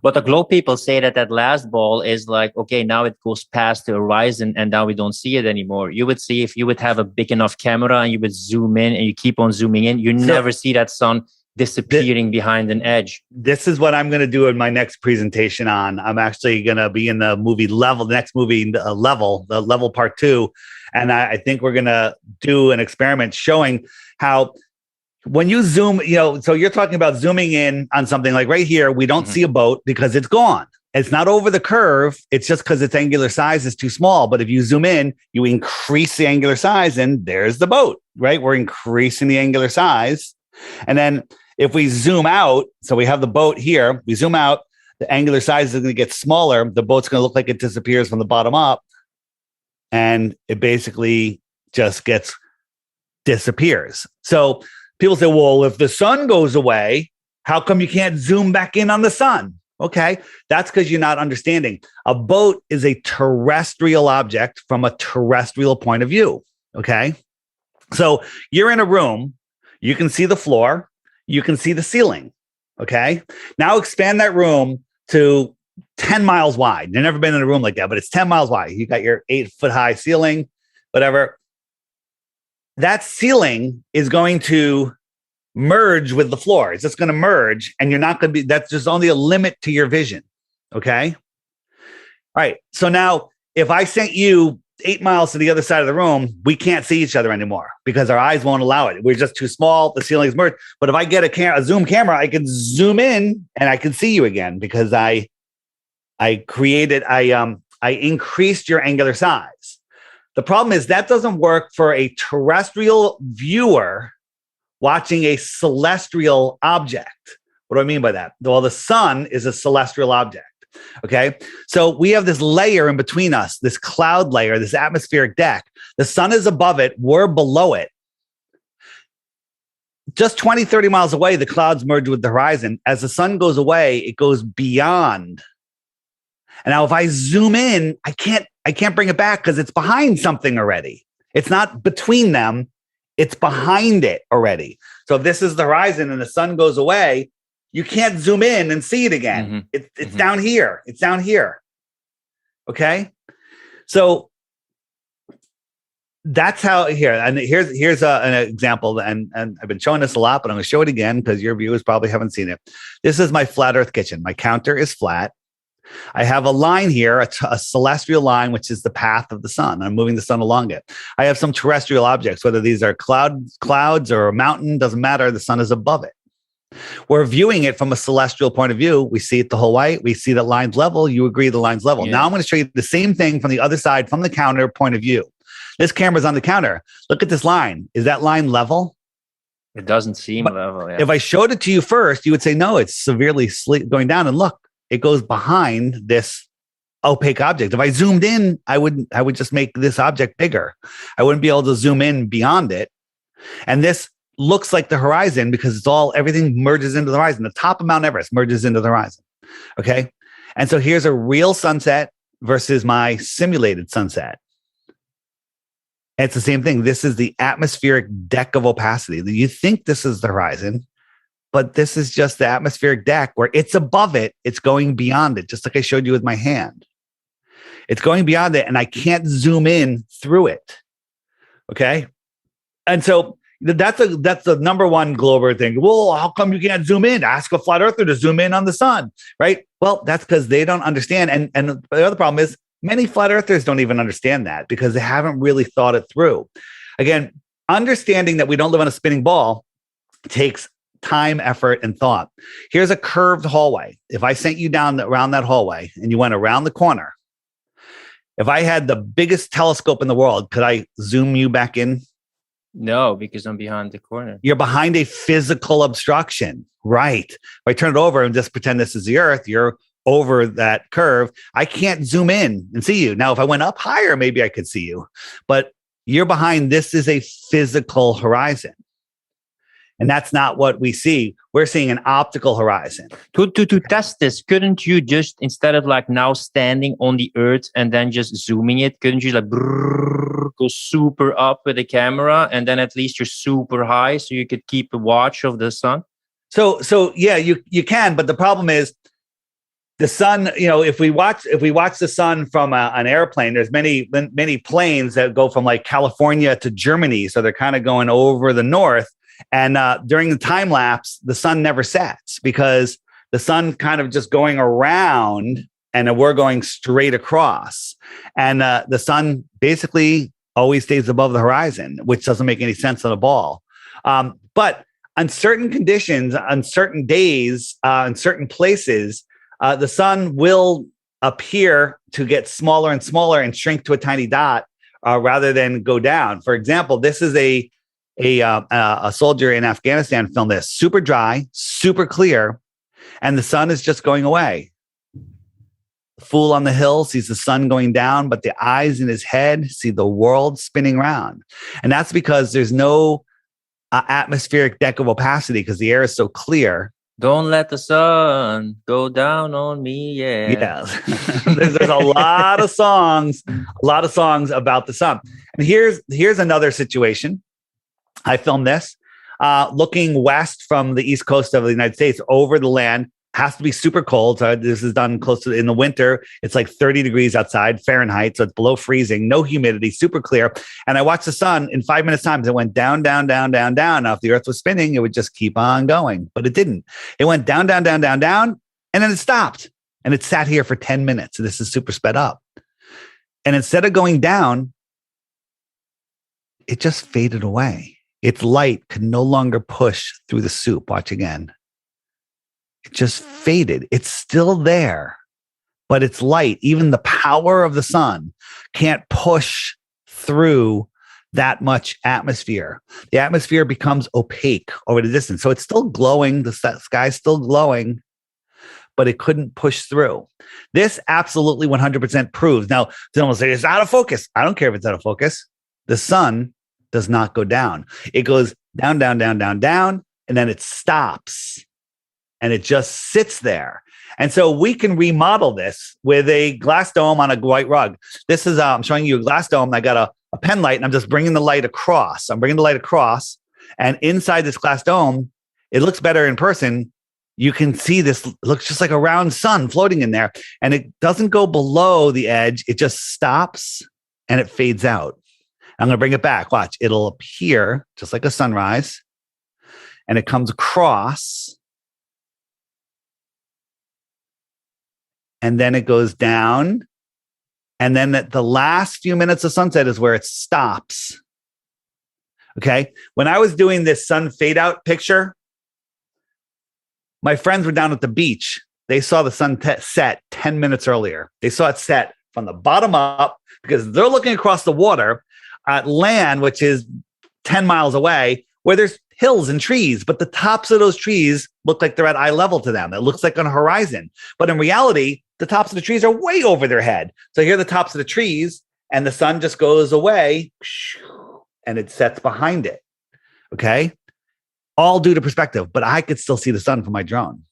But the globe people say that that last ball is like, okay, now it goes past the horizon and now we don't see it anymore. You would see if you would have a big enough camera and you would zoom in and you keep on zooming in, you never see that sun disappearing behind an edge. This is what I'm going to do in my next presentation on. I'm actually going to be in the movie Level, the next movie Level, the Level Part 2. And I think we're going to do an experiment showing how when you zoom, so you're talking about zooming in on something like right here, we don't see a boat because it's gone. It's not over the curve. It's just because its angular size is too small. But if you zoom in, you increase the angular size and there's the boat, right? We're increasing the angular size. And then if we zoom out, so we have the boat here, we zoom out, the angular size is going to get smaller. The boat's going to look like it disappears from the bottom up. And it basically just disappears. So people say, well, if the sun goes away, how come you can't zoom back in on the sun? Okay, that's because you're not understanding. A boat is a terrestrial object from a terrestrial point of view. Okay, so you're in a room, you can see the floor, you can see the ceiling. Okay, now expand that room to 10 miles wide. You've never been in a room like that, but it's 10 miles wide. You got your 8-foot high ceiling, whatever. That ceiling is going to merge with the floor. It's just going to merge, and you're not going to be, that's just only a limit to your vision. Okay. All right. So now if I sent you 8 miles to the other side of the room, we can't see each other anymore because our eyes won't allow it. We're just too small. The ceiling is merged. But if I get a zoom camera, I can zoom in and I can see you again because I increased your angular size. The problem is that doesn't work for a terrestrial viewer watching a celestial object. What do I mean by that? Well, the sun is a celestial object. Okay. So we have this layer in between us, this cloud layer, this atmospheric deck. The sun is above it. We're below it. Just 20, 30 miles away, the clouds merge with the horizon. As the sun goes away, it goes beyond. And now if I zoom in, I can't bring it back because it's behind something already. It's not between them. It's behind it already. So if this is the horizon and the sun goes away, you can't zoom in and see it again. It's down here. It's down here. Okay. So that's how here, and here's an example. And I've been showing this a lot, but I'm going to show it again because your viewers probably haven't seen it. This is my flat earth kitchen. My counter is flat. I have a line here, a celestial line, which is the path of the sun. I'm moving the sun along it. I have some terrestrial objects, whether these are clouds or a mountain, doesn't matter. The sun is above it. We're viewing it from a celestial point of view. We see it the whole way. We see the line's level. You agree the line's level. Yeah. Now I'm going to show you the same thing from the other side, from the counter point of view. This camera's on the counter. Look at this line. Is that line level? It doesn't seem level. Yeah. If I showed it to you first, you would say, no, it's severely going down. And look, it goes behind this opaque object. If I zoomed in, I would just make this object bigger. I wouldn't be able to zoom in beyond it. And this looks like the horizon because everything merges into the horizon. The top of Mount Everest merges into the horizon. Okay. And so here's a real sunset versus my simulated sunset. And it's the same thing. This is the atmospheric deck of opacity. You think this is the horizon, but this is just the atmospheric deck where it's above it. It's going beyond it, just like I showed you with my hand. It's going beyond it, and I can't zoom in through it. Okay. And so that's the number one glober thing. Well, how come you can't zoom in? Ask a flat earther to zoom in on the sun, right? Well, that's because they don't understand. And the other problem is many flat earthers don't even understand that because they haven't really thought it through. Again, understanding that we don't live on a spinning ball takes time, effort, and thought. Here's a curved hallway. If I sent you down around that hallway and you went around the corner, if I had the biggest telescope in the world, could I zoom you back in? No, because I'm behind the corner. You're behind a physical obstruction, right? If I turn it over and just pretend this is the Earth, you're over that curve. I can't zoom in and see you. Now, if I went up higher, maybe I could see you, but you're behind. This is a physical horizon. And that's not what we see. We're seeing an optical horizon. To test this, couldn't you just, instead of like now standing on the Earth and then just zooming it, couldn't you like go super up with the camera, and then at least you're super high so you could keep a watch of the sun? So yeah, you can, but the problem is the sun. You know, if we watch the sun from an airplane, there's many planes that go from like California to Germany, so they're kind of going over the north. And during the time lapse, the sun never sets because the sun kind of just going around, and we're going straight across. And the sun basically always stays above the horizon, which doesn't make any sense on a ball. But on certain conditions, on certain days, in certain places, the sun will appear to get smaller and smaller and shrink to a tiny dot rather than go down. For example, this is a soldier in Afghanistan filmed this. Super dry, super clear, and the sun is just going away. The fool on the hill sees the sun going down, but the eyes in his head see the world spinning around. And that's because there's no atmospheric deck of opacity because the air is so clear. Don't let the sun go down on me, yeah. Yes. there's a lot of songs about the sun. And here's another situation. I filmed this looking west from the east coast of the United States over the land. Has to be super cold. So this is done close to in the winter. It's like 30 degrees outside Fahrenheit. So it's below freezing, no humidity, super clear. And I watched the sun in 5 minutes time. It went down, down, down, down, down. Now, if the earth was spinning, it would just keep on going, but it didn't. It went down, down, down, down, down. And then it stopped and it sat here for 10 minutes. So this is super sped up. And instead of going down, it just faded away. Its light could no longer push through the soup. Watch again. It just faded. It's still there, but its light, even the power of the sun, can't push through that much atmosphere. The atmosphere becomes opaque over the distance. So it's still glowing. The sky's still glowing, but it couldn't push through. This absolutely 100% proves. Now, someone will say it's out of focus. I don't care if it's out of focus. The sun does not go down. It goes down, down, down, down, down, and then it stops. And it just sits there. And so we can remodel this with a glass dome on a white rug. This is, I'm showing you a glass dome. I got a pen light and I'm just bringing the light across. And inside this glass dome, it looks better in person. You can see this looks just like a round sun floating in there. And it doesn't go below the edge. It just stops and it fades out. I'm going to bring it back. Watch. It'll appear just like a sunrise. And it comes across. And then it goes down. And then at the last few minutes of sunset is where it stops. Okay. When I was doing this sun fade out picture, my friends were down at the beach. They saw the sun set 10 minutes earlier. They saw it set from the bottom up because they're looking across the water at land, which is 10 miles away, where there's hills and trees, but the tops of those trees look like they're at eye level to them. It looks like on a horizon. But in reality, the tops of the trees are way over their head. So here are the tops of the trees, and the sun just goes away, and it sets behind it. Okay? All due to perspective, but I could still see the sun from my drone.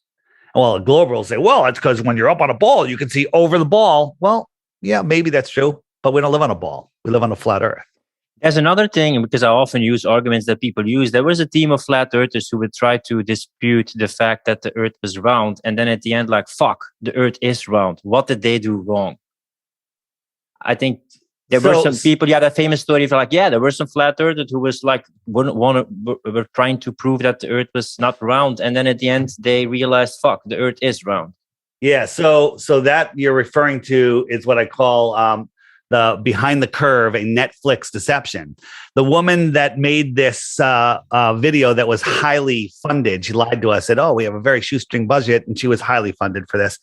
Well, a glober will say, well, that's because when you're up on a ball, you can see over the ball. Well, yeah, maybe that's true, but we don't live on a ball. We live on a flat earth. There's another thing, because I often use arguments that people use. There was a team of flat earthers who would try to dispute the fact that the earth was round. And then at the end, like, fuck, the earth is round. What did they do wrong? I think there were some people, that famous story of like, there were some flat earthers who was like, were trying to prove that the earth was not round. And then at the end, they realized, fuck, the earth is round. Yeah. So that you're referring to is what I call, the behind the curve, a Netflix deception. The woman that made this video that was highly funded, she lied to us, said, we have a very shoestring budget, and she was highly funded for this.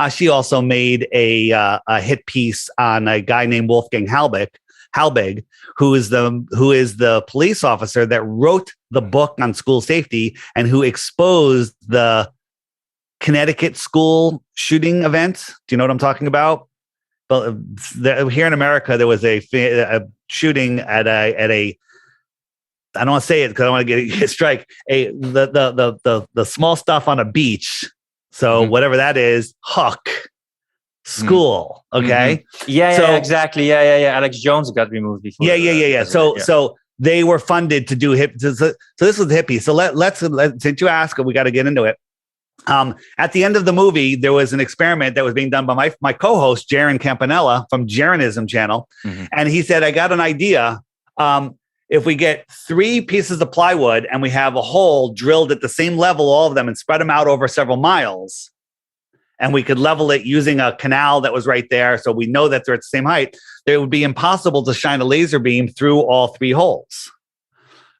She also made a hit piece on a guy named Wolfgang Halbig, who is the police officer that wrote the book on school safety and who exposed the Connecticut school shooting event. Do you know what I'm talking about? But here in America, there was a shooting at a I don't want to say it because I want to get a strike. The small stuff on a beach. So whatever that is, hook, school. Okay. Yeah, exactly. Yeah. Alex Jones got removed before. Yeah. So they were funded to do hip. So this was the hippie. So let's since you ask, we got to get into it. At the end of the movie, there was an experiment that was being done by my co-host, 𝗲𝗏 𝗏𝗏𝗏𝗏 from 𝗲𝗏nism channel. And he said, I got an idea. If we get 3 pieces of plywood and we have a hole drilled at the same level, all of them, and spread them out over several miles, and we could level it using a canal that was right there, so we know that they're at the same height, it would be impossible to shine a laser beam through all 3 holes,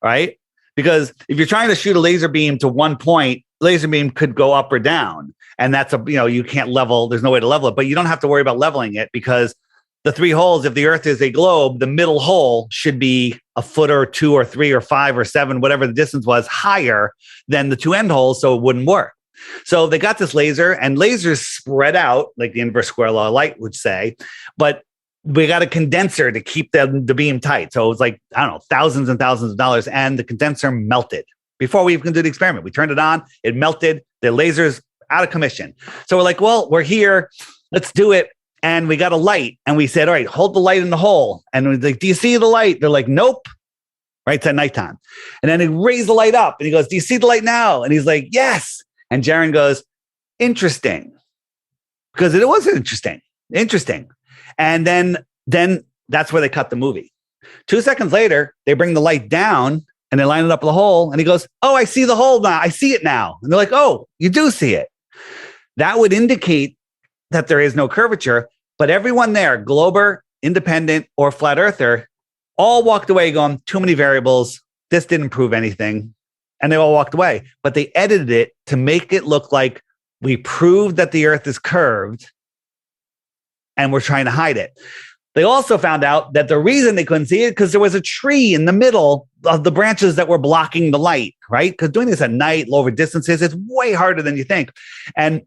right? Because if you're trying to shoot a laser beam to one point, laser beam could go up or down, and that's you can't level. There's no way to level it, but you don't have to worry about leveling it because the 3 holes, if the Earth is a globe, the middle hole should be a foot or 2 or 3 or 5 or 7, whatever the distance was, higher than the 2 end holes, so it wouldn't work. So they got this laser, and lasers spread out like the inverse square law of light would say, but we got a condenser to keep the beam tight. So it was like, I don't know, thousands and thousands of dollars, and the condenser melted before we even did the experiment. We turned it on, it melted, the laser's out of commission. So we're like, well, we're here, let's do it. And we got a light, and we said, all right, hold the light in the hole. And we're like, do you see the light? They're like, nope. Right, it's at nighttime. And then he raised the light up, and he goes, do you see the light now? And he's like, yes. And 𝗲𝗏 goes, interesting. Because it was interesting. And then that's where they cut the movie. 2 seconds later, they bring the light down, and they line it up with the hole. And he goes, oh, I see the hole now. I see it now. And they're like, oh, you do see it. That would indicate that there is no curvature. But everyone there, Glober, Independent, or Flat Earther, all walked away going, too many variables. This didn't prove anything. And they all walked away. But they edited it to make it look like we proved that the Earth is curved and we're trying to hide it. They also found out that the reason they couldn't see it because there was a tree in the middle of the branches that were blocking the light, right? Because doing this at night, lower distances, it's way harder than you think. And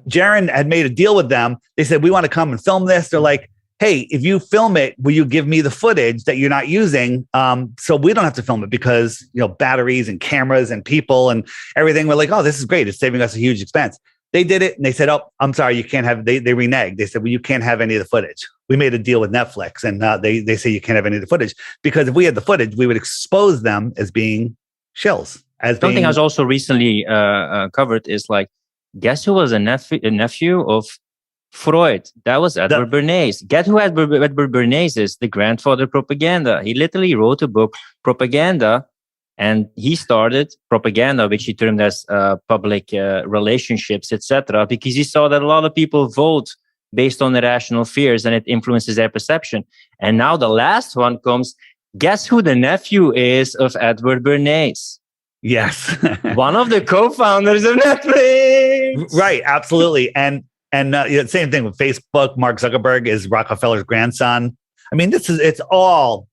𝗲𝗏 had made a deal with them. They said, we want to come and film this. They're like, hey, if you film it, will you give me the footage that you're not using? So we don't have to film it because, batteries and cameras and people and everything. We're like, oh, this is great. It's saving us a huge expense. They did it and they said, oh, I'm sorry, you can't have, they reneged. They said, well, you can't have any of the footage. We made a deal with Netflix and they say you can't have any of the footage because if we had the footage, we would expose them as being shills. Something I was also recently covered is like, guess who was a nephew of Freud? That was Edward Bernays. Guess who Edward Bernays is? The grandfather of propaganda. He literally wrote a book, Propaganda, and he started propaganda, which he termed as public relationships, etc., because he saw that a lot of people vote based on irrational fears and it influences their perception. And now the last one comes, guess who the nephew is of Edward Bernays? Yes. One of the co-founders of Netflix. Right, absolutely. And same thing with Facebook. Mark Zuckerberg is Rockefeller's grandson. I mean, the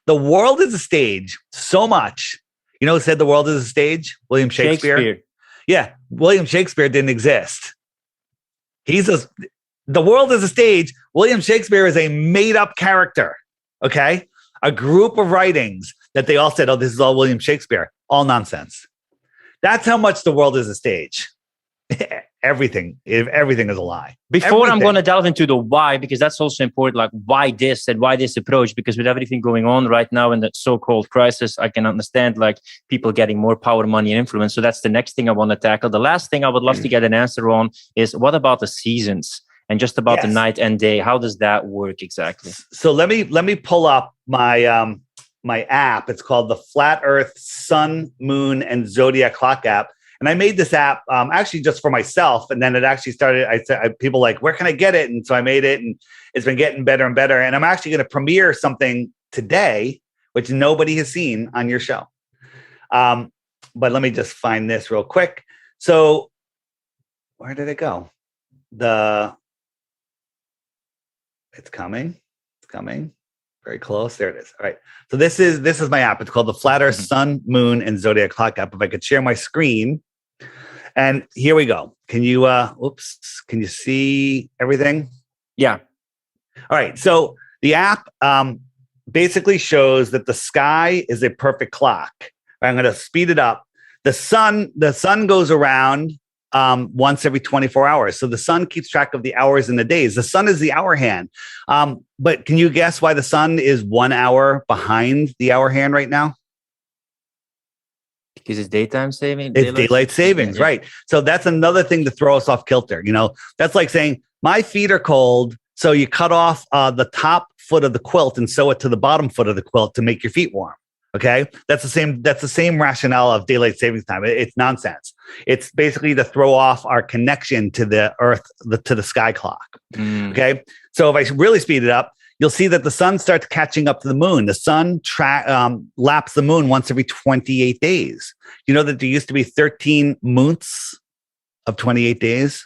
world is a stage so much. You know who said the world is a stage? William Shakespeare. Yeah, William Shakespeare didn't exist. The world is a stage. William Shakespeare is a made-up character, okay? A group of writings that they all said, oh, this is all William Shakespeare. All nonsense. That's how much the world is a stage. Everything is a lie. Before I'm going to delve into the why, because that's also important, like why this and why this approach, because with everything going on right now in the so-called crisis, I can understand like people getting more power, money, and influence. So that's the next thing I want to tackle. The last thing I would love to get an answer on is what about the seasons and just about the night and day? How does that work exactly? So let me pull up my my app. It's called the Flat Earth Sun, Moon, and Zodiac Clock app. And I made this app actually just for myself. And then it actually started, people like, where can I get it? And so I made it and it's been getting better and better. And I'm actually going to premiere something today, which nobody has seen on your show. But let me just find this real quick. So where did it go? It's coming. Very close. There it is. All right. So this is my app. It's called the Flat Earth Sun, Moon, and Zodiac Clock app. If I could share my screen. And here we go. Can you can you see everything? Yeah. All right. So the app basically shows that the sky is a perfect clock. I'm going to speed it up. The sun goes around once every 24 hours. So the sun keeps track of the hours and the days. The sun is the hour hand. But can you guess why the sun is 1 hour behind the hour hand right now? Because it's daytime saving. It's daylight savings, yeah. Right? So that's another thing to throw us off kilter. You know, that's like saying my feet are cold, so you cut off the top foot of the quilt and sew it to the bottom foot of the quilt to make your feet warm. Okay, that's the same rationale of daylight savings time. It's nonsense. It's basically to throw off our connection to the Earth, to the sky clock. Okay, so if I really speed it up, you'll see that the sun starts catching up to the moon. The sun laps the moon once every 28 days. You know that there used to be 13 months of 28 days?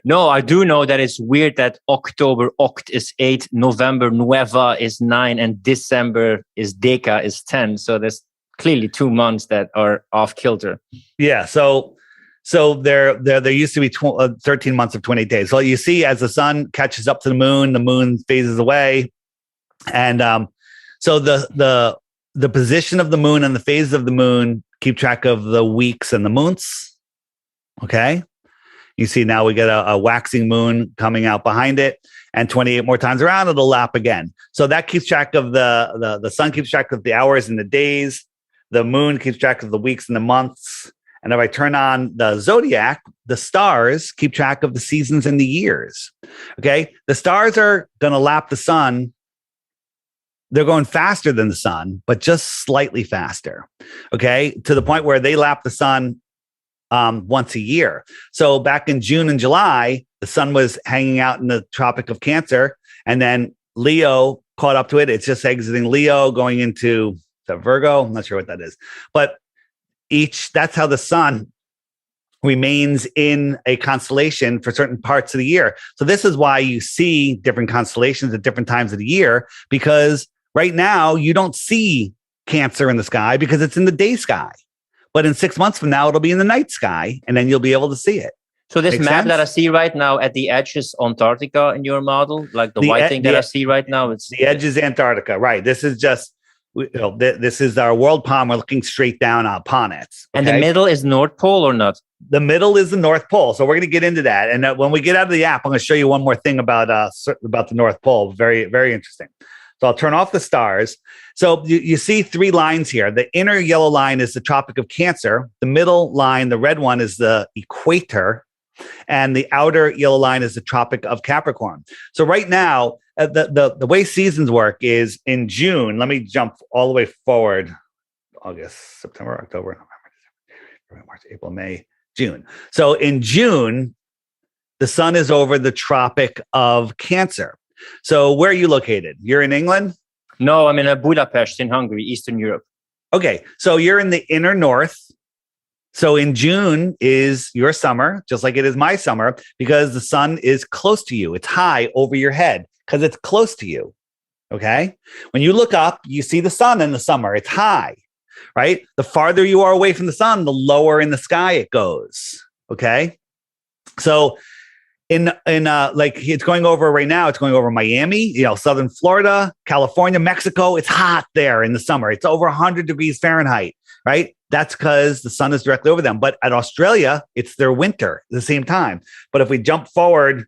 No, I do know that it's weird that October, Oct is 8, November, Nueva is 9, and December is Deka is 10. So there's clearly 2 months that are off kilter. Yeah, so there used to be 13 months of 28 days. So you see, as the sun catches up to the moon phases away, and so the position of the moon and the phases of the moon keep track of the weeks and the months. Okay, you see now we get a waxing moon coming out behind it, and 28 more times around it'll lap again. So that keeps track of the sun keeps track of the hours and the days. The moon keeps track of the weeks and the months. And if I turn on the zodiac, the stars keep track of the seasons and the years. Okay. The stars are going to lap the sun. They're going faster than the sun, but just slightly faster. Okay. To the point where they lap the sun once a year. So back in June and July, the sun was hanging out in the Tropic of Cancer, and then Leo caught up to it. It's just exiting Leo, going into Virgo. I'm not sure what that is, but that's how the sun remains in a constellation for certain parts of the year. So this is why you see different constellations at different times of the year, because right now you don't see Cancer in the sky because it's in the day sky. But in 6 months from now, it'll be in the night sky, and then you'll be able to see it. So this map that I see right now at the edge is Antarctica in your model, like the white thing that I see right now. It's the edge is Antarctica, right? This is just, this is our world palm. We're looking straight down upon it. Okay? And the middle is North Pole or not? The middle is the North Pole. So we're going to get into that. And when we get out of the app, I'm going to show you one more thing about the North Pole. Very, very interesting. So I'll turn off the stars. So you see 3 lines here. The inner yellow line is the Tropic of Cancer. The middle line, the red one, is the equator. And the outer yellow line is the Tropic of Capricorn. So right now, the way seasons work is in June. Let me jump all the way forward. August, September, October, November, December, March, April, May, June. So in June, the sun is over the Tropic of Cancer. So where are you located? You're in England? No, I'm in Budapest in Hungary, Eastern Europe. Okay, so you're in the inner north. So in June is your summer, just like it is my summer, because the sun is close to you. It's high over your head because it's close to you. Okay, when you look up, you see the sun in the summer. It's high, right? The farther you are away from the sun, the lower in the sky it goes. Okay, so in like it's going over right now, it's going over Miami, southern Florida, California, Mexico. It's hot there in the summer. It's over 100 degrees Fahrenheit, right? That's because the sun is directly over them. But at Australia, it's their winter at the same time. But if we jump forward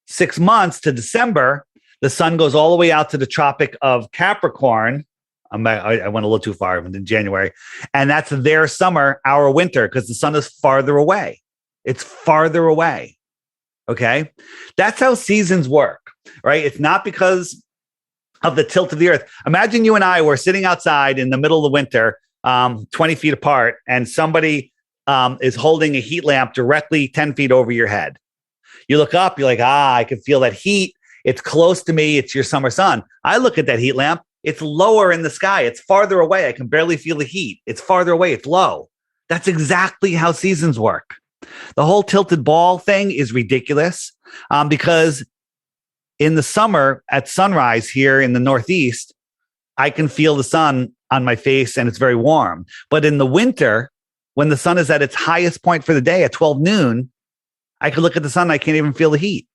6 months to December, the sun goes all the way out to the Tropic of Capricorn. I went a little too far in January. And that's their summer, our winter, because the sun is farther away. It's farther away. Okay, that's how seasons work, right? It's not because of the tilt of the earth. Imagine you and I were sitting outside in the middle of the winter, 20 feet apart, and somebody is holding a heat lamp directly 10 feet over your head. You look up, you're like, I can feel that heat. It's close to me. It's your summer sun. I look at that heat lamp. It's lower in the sky. It's farther away. I can barely feel the heat. It's farther away. It's low. That's exactly how seasons work. The whole tilted ball thing is ridiculous because in the summer at sunrise here in the Northeast, I can feel the sun on my face and it's very warm. But in the winter, when the sun is at its highest point for the day at 12 noon, I can look at the sun and I can't even feel the heat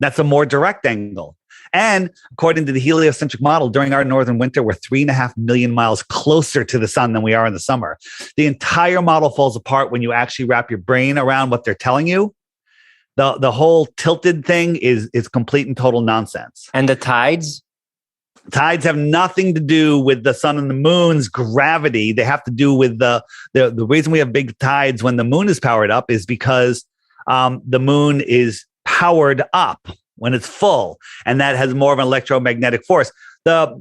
That's a more direct angle. And according to the heliocentric model, during our northern winter, we're 3.5 million miles closer to the sun than we are in the summer. The entire model falls apart when you actually wrap your brain around what they're telling you. The whole tilted thing is complete and total nonsense. And the tides? Tides have nothing to do with the sun and the moon's gravity. They have to do with the reason we have big tides when the moon is powered up is because the moon is powered up when it's full, and that has more of an electromagnetic force. The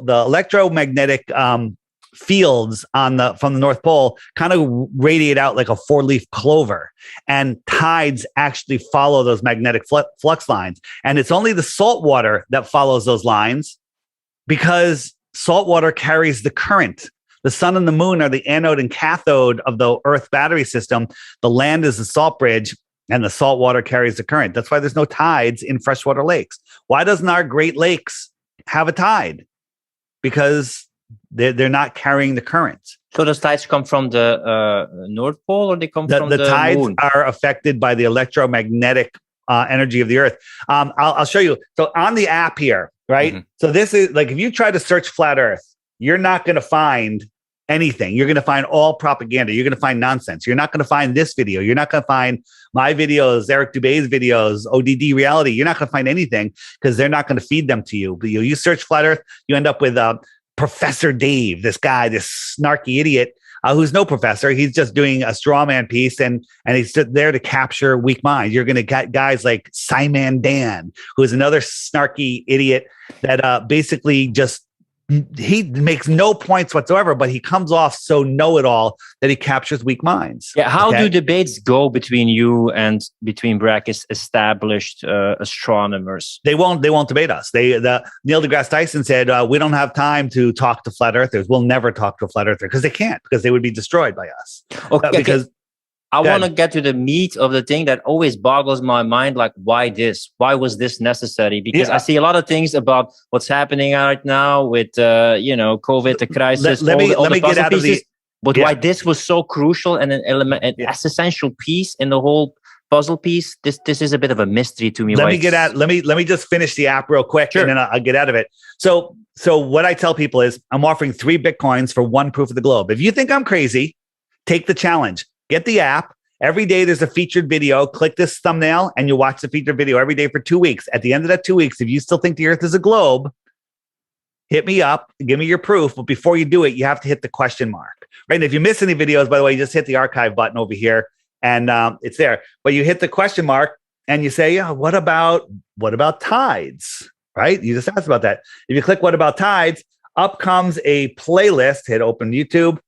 electromagnetic fields from the North Pole kind of radiate out like a 4-leaf clover, and tides actually follow those magnetic flux lines. And it's only the salt water that follows those lines because salt water carries the current. The sun and the moon are the anode and cathode of the Earth battery system. The land is the salt bridge, and the salt water carries the current. That's why there's no tides in freshwater lakes. Why doesn't our Great Lakes have a tide? Because they're not carrying the current. So those tides come from the North Pole, or they come from the tides moon? Are affected by the electromagnetic energy of the Earth. I'll show you. So on the app here, right? Mm-hmm. So this is like, if you try to search flat Earth, you're not going to find anything. You're going to find all propaganda. You're going to find nonsense. You're not going to find this video. You're not going to find my videos, Eric Dubé's videos, ODD reality. You're not going to find anything because they're not going to feed them to you. But you search flat Earth, you end up with Professor Dave, this guy, this snarky idiot who's no professor. He's just doing a straw man piece, and he's there to capture weak minds. You're going to get guys like Simon Dan, who is another snarky idiot that basically just, he makes no points whatsoever, but he comes off so know-it-all that he captures weak minds. Yeah, how do debates go between you and, between brackets, established astronomers? They won't debate us. Neil deGrasse Tyson said, we don't have time to talk to flat earthers. We'll never talk to a flat earther, because they can't, because they would be destroyed by us. Okay. I want to get to the meat of the thing that always boggles my mind. Like, why this? Why was this necessary? Because I see a lot of things about what's happening right now with, COVID, the crisis. Let me get out of the... But why this was so crucial and an element, an essential piece in the whole puzzle piece. This is a bit of a mystery to me. Let me just finish the app real quick, and then I'll get out of it. So what I tell people is, I'm offering 3 Bitcoins for 1 proof of the globe. If you think I'm crazy, take the challenge. Get the app. Every day there's a featured video. Click this thumbnail and you watch the featured video every day for 2 weeks. At the end of that 2 weeks, if you still think the Earth is a globe, hit me up, give me your proof. But before you do it, you have to hit the question mark. Right? And if you miss any videos, by the way, you just hit the archive button over here, and it's there. But you hit the question mark and you say, yeah, what about tides? Right? You just asked about that. If you click what about tides, up comes a playlist. Hit open YouTube,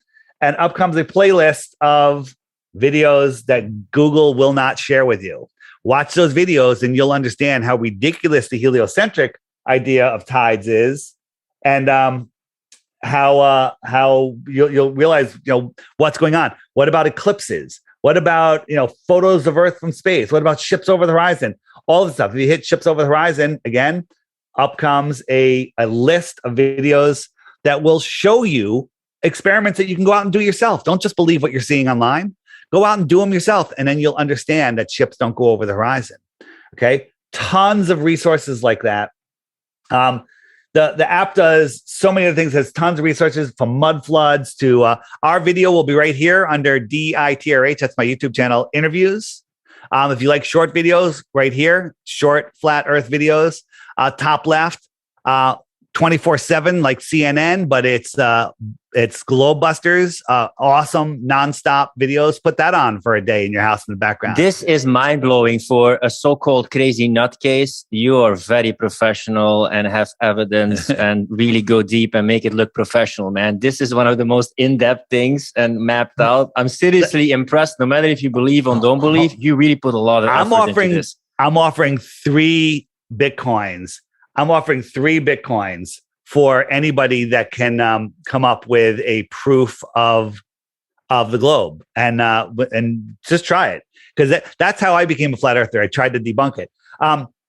and up comes a playlist of videos that Google will not share with you. Watch those videos and you'll understand how ridiculous the heliocentric idea of tides is, and how you'll realize what's going on. What about eclipses? What about photos of Earth from space? What about ships over the horizon? All this stuff. If you hit ships over the horizon again, up comes a list of videos that will show you experiments that you can go out and do yourself. Don't just believe what you're seeing online. Go out and do them yourself, and then you'll understand that ships don't go over the horizon. Okay, tons of resources like that. The app does so many other things. Has tons of resources, from mud floods to our video will be right here under 𝐷ITRH. That's my YouTube channel, interviews. If you like short videos, right here, short flat Earth videos. Top left, 24/7 like CNN, but it's Globebusters, awesome nonstop videos. Put that on for a day in your house in the background. This is mind-blowing for a so-called crazy nutcase. You are very professional and have evidence and really go deep and make it look professional, man. This is one of the most in-depth things and mapped out. I'm seriously impressed. No matter if you believe or don't believe, you really put a lot of effort into this. I'm offering 3 Bitcoins. I'm offering 3 Bitcoins for anybody that can come up with a proof of the globe, and just try it, because that's how I became a flat earther. I tried to debunk it.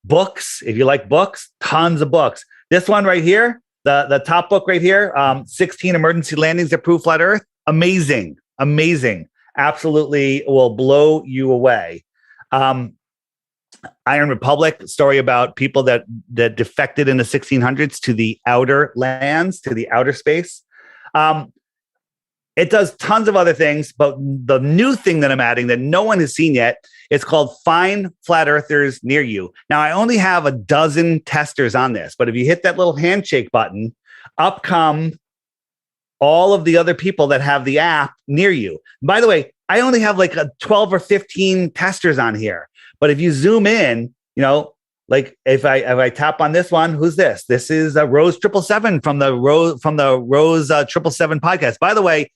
Books, if you like books, tons of books. This one right here, the top book right here, 16 emergency landings that prove flat Earth. Amazing, amazing. Absolutely will blow you away. Iron Republic, story about people that defected in the 1600s to the outer lands, to the outer space. It does tons of other things, but the new thing that I'm adding that no one has seen yet, it's called Find Flat Earthers Near You. Now, I only have a dozen testers on this, but if you hit that little handshake button, up come all of the other people that have the app near you. By the way, I only have like 12 or 15 testers on here. But if you zoom in, you know, like if I tap on this one, who's this? This is Rose 777 from the Rose 777 podcast. By the way,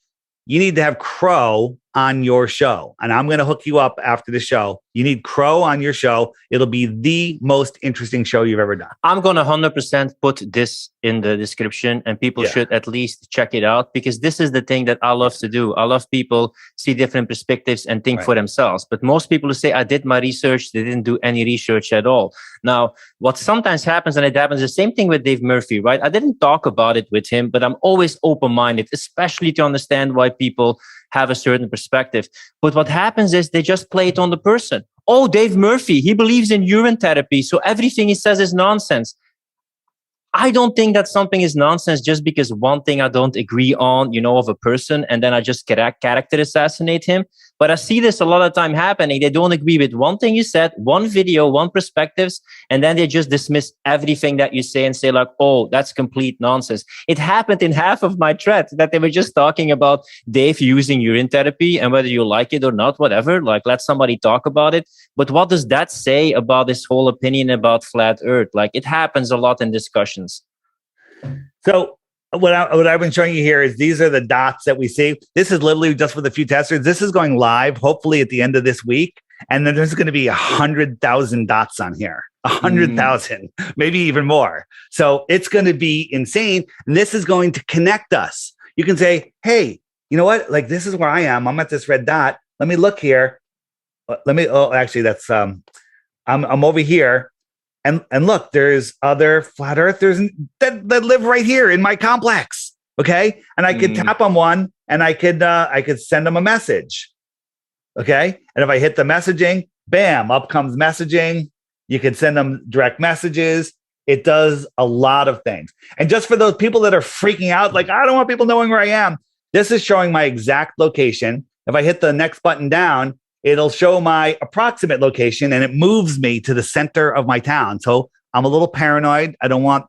you need to have Crow on your show, and I'm going to hook you up after the show. You need Crow on your show. It'll be the most interesting show you've ever done. I'm going to 100% put this in the description, and people should at least check it out, because this is the thing that I love to do. I love people see different perspectives and think for themselves. But most people who say, I did my research, they didn't do any research at all. Now, what sometimes happens, and it happens the same thing with Dave Murphy, right? I didn't talk about it with him, but I'm always open-minded, especially to understand why people have a certain perspective. But what happens is they just play it on the person. Oh, Dave Murphy, he believes in urine therapy, so everything he says is nonsense. I don't think that something is nonsense just because one thing I don't agree on, you know, of a person, and then I just character assassinate him. But I see this a lot of time happening. They don't agree with one thing you said, one video, one perspectives, and then they just dismiss everything that you say and say like, oh, that's complete nonsense. It happened in half of my thread that they were just talking about Dave using urine therapy and whether you like it or not, whatever, like let somebody talk about it. But what does that say about this whole opinion about flat Earth? Like it happens a lot in discussions. So what I've been showing you here is these are the dots that we see. This is literally just for the few testers. This is going live, hopefully at the end of this week. And then there's going to be 100,000 dots on here, 100,000, maybe even more. So it's going to be insane. And this is going to connect us. You can say, hey, you know what? Like, this is where I am. I'm at this red dot. Let me look here. Actually, that's, I'm over here. And look, there's other flat earthers that live right here in my complex. Okay. And I could tap on one and I could send them a message. Okay. And if I hit the messaging, bam, up comes messaging. You can send them direct messages. It does a lot of things. And just for those people that are freaking out, like, I don't want people knowing where I am. This is showing my exact location. If I hit the next button down, it'll show my approximate location and it moves me to the center of my town. So I'm a little paranoid. I don't want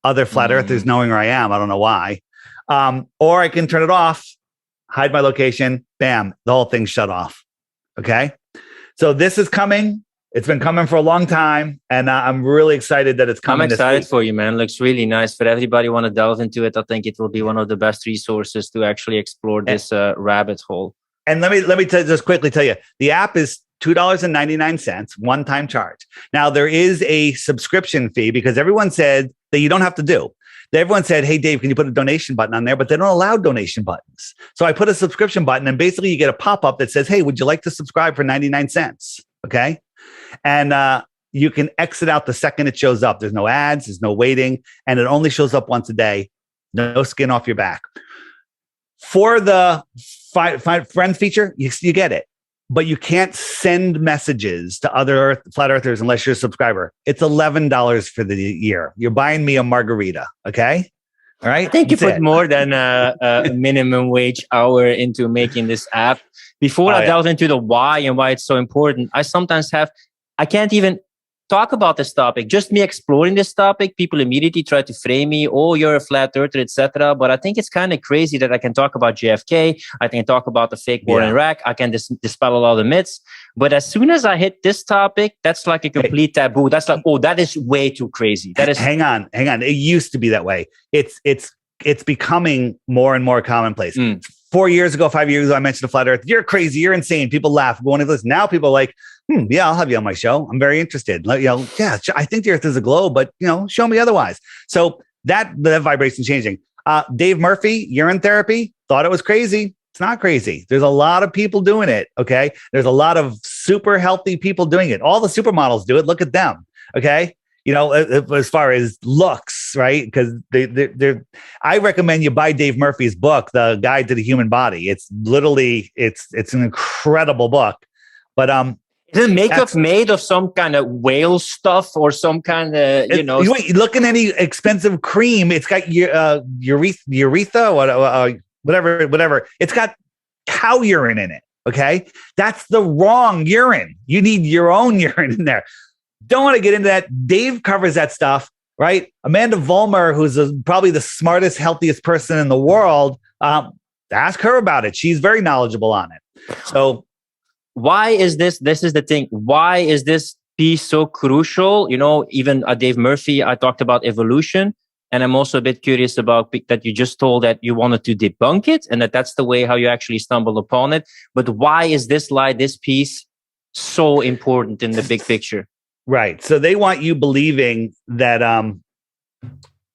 other flat earthers knowing where I am. I don't know why. Or I can turn it off, hide my location, bam, the whole thing's shut off. Okay. So this is coming. It's been coming for a long time. And I'm really excited that it's coming. I'm excited for you, man. It looks really nice. For everybody want to delve into it, I think it will be one of the best resources to actually explore this rabbit hole. And let me just quickly tell you, the app is $2.99, one-time charge. Now, there is a subscription fee because everyone said that you don't have to do. Everyone said, hey, Dave, can you put a donation button on there? But they don't allow donation buttons. So I put a subscription button and basically you get a pop-up that says, hey, would you like to subscribe for 99 cents? Okay. And you can exit out the second it shows up. There's no ads, there's no waiting, and it only shows up once a day. No skin off your back. For the find friends feature, you get it, but you can't send messages to other flat earthers unless you're a subscriber. It's $11 for the year. You're buying me a margarita, okay? All right. I think you put more than a minimum wage hour into making this app. Before I delve into the why and why it's so important, I can't even talk about this topic. Just me exploring this topic, people immediately try to frame me, oh, you're a flat earther, etc. But I think it's kind of crazy that I can talk about JFK, I can talk about the fake war in Iraq, I can dispel a lot of myths. But as soon as I hit this topic, that's like a complete taboo. That's like, oh, that is way too crazy. That is hang on. It used to be that way. It's becoming more and more commonplace. 4 years ago, 5 years ago, I mentioned a flat earth. You're crazy. You're insane. People laugh. Go on and listen. Now people are like, yeah, I'll have you on my show. I'm very interested. Yeah, I think the earth is a globe, but show me otherwise. So that vibration changing. Dave Murphy, urine therapy, thought it was crazy. It's not crazy. There's a lot of people doing it. Okay. There's a lot of super healthy people doing it. All the supermodels do it. Look at them. Okay. As far as looks, right? Because I recommend you buy Dave Murphy's book, The Guide to the Human Body. It's literally, it's an incredible book. But Is the makeup made of some kind of whale stuff or some kind of, you look at any expensive cream. It's got urethra, whatever. It's got cow urine in it. Okay. That's the wrong urine. You need your own urine in there. Don't want to get into that. Dave covers that stuff, right? Amanda Vollmer, who's probably the smartest, healthiest person in the world. Ask her about it. She's very knowledgeable on it. So why is this is the thing. Why is this piece so crucial? Even Dave Murphy, I talked about evolution. And I'm also a bit curious about that you just told that you wanted to debunk it and that's the way how you actually stumbled upon it. But why is this piece so important in the big picture? Right. So they want you believing that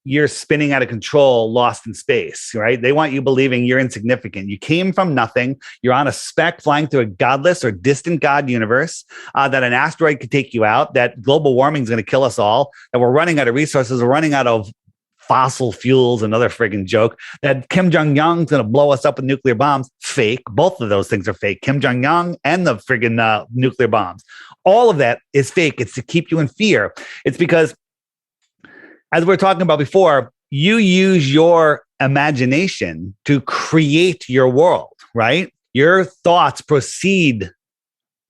you're spinning out of control, lost in space, right? They want you believing you're insignificant. You came from nothing. You're on a speck flying through a godless or distant God universe, that an asteroid could take you out, that global warming is going to kill us all, that we're running out of resources, we're running out of fossil fuels, another friggin' joke, that Kim Jong-un's going to blow us up with nuclear bombs. Fake. Both of those things are fake. Kim Jong-un and the friggin' nuclear bombs. All of that is fake. It's to keep you in fear. It's because, as we were talking about before, you use your imagination to create your world, right? Your thoughts proceed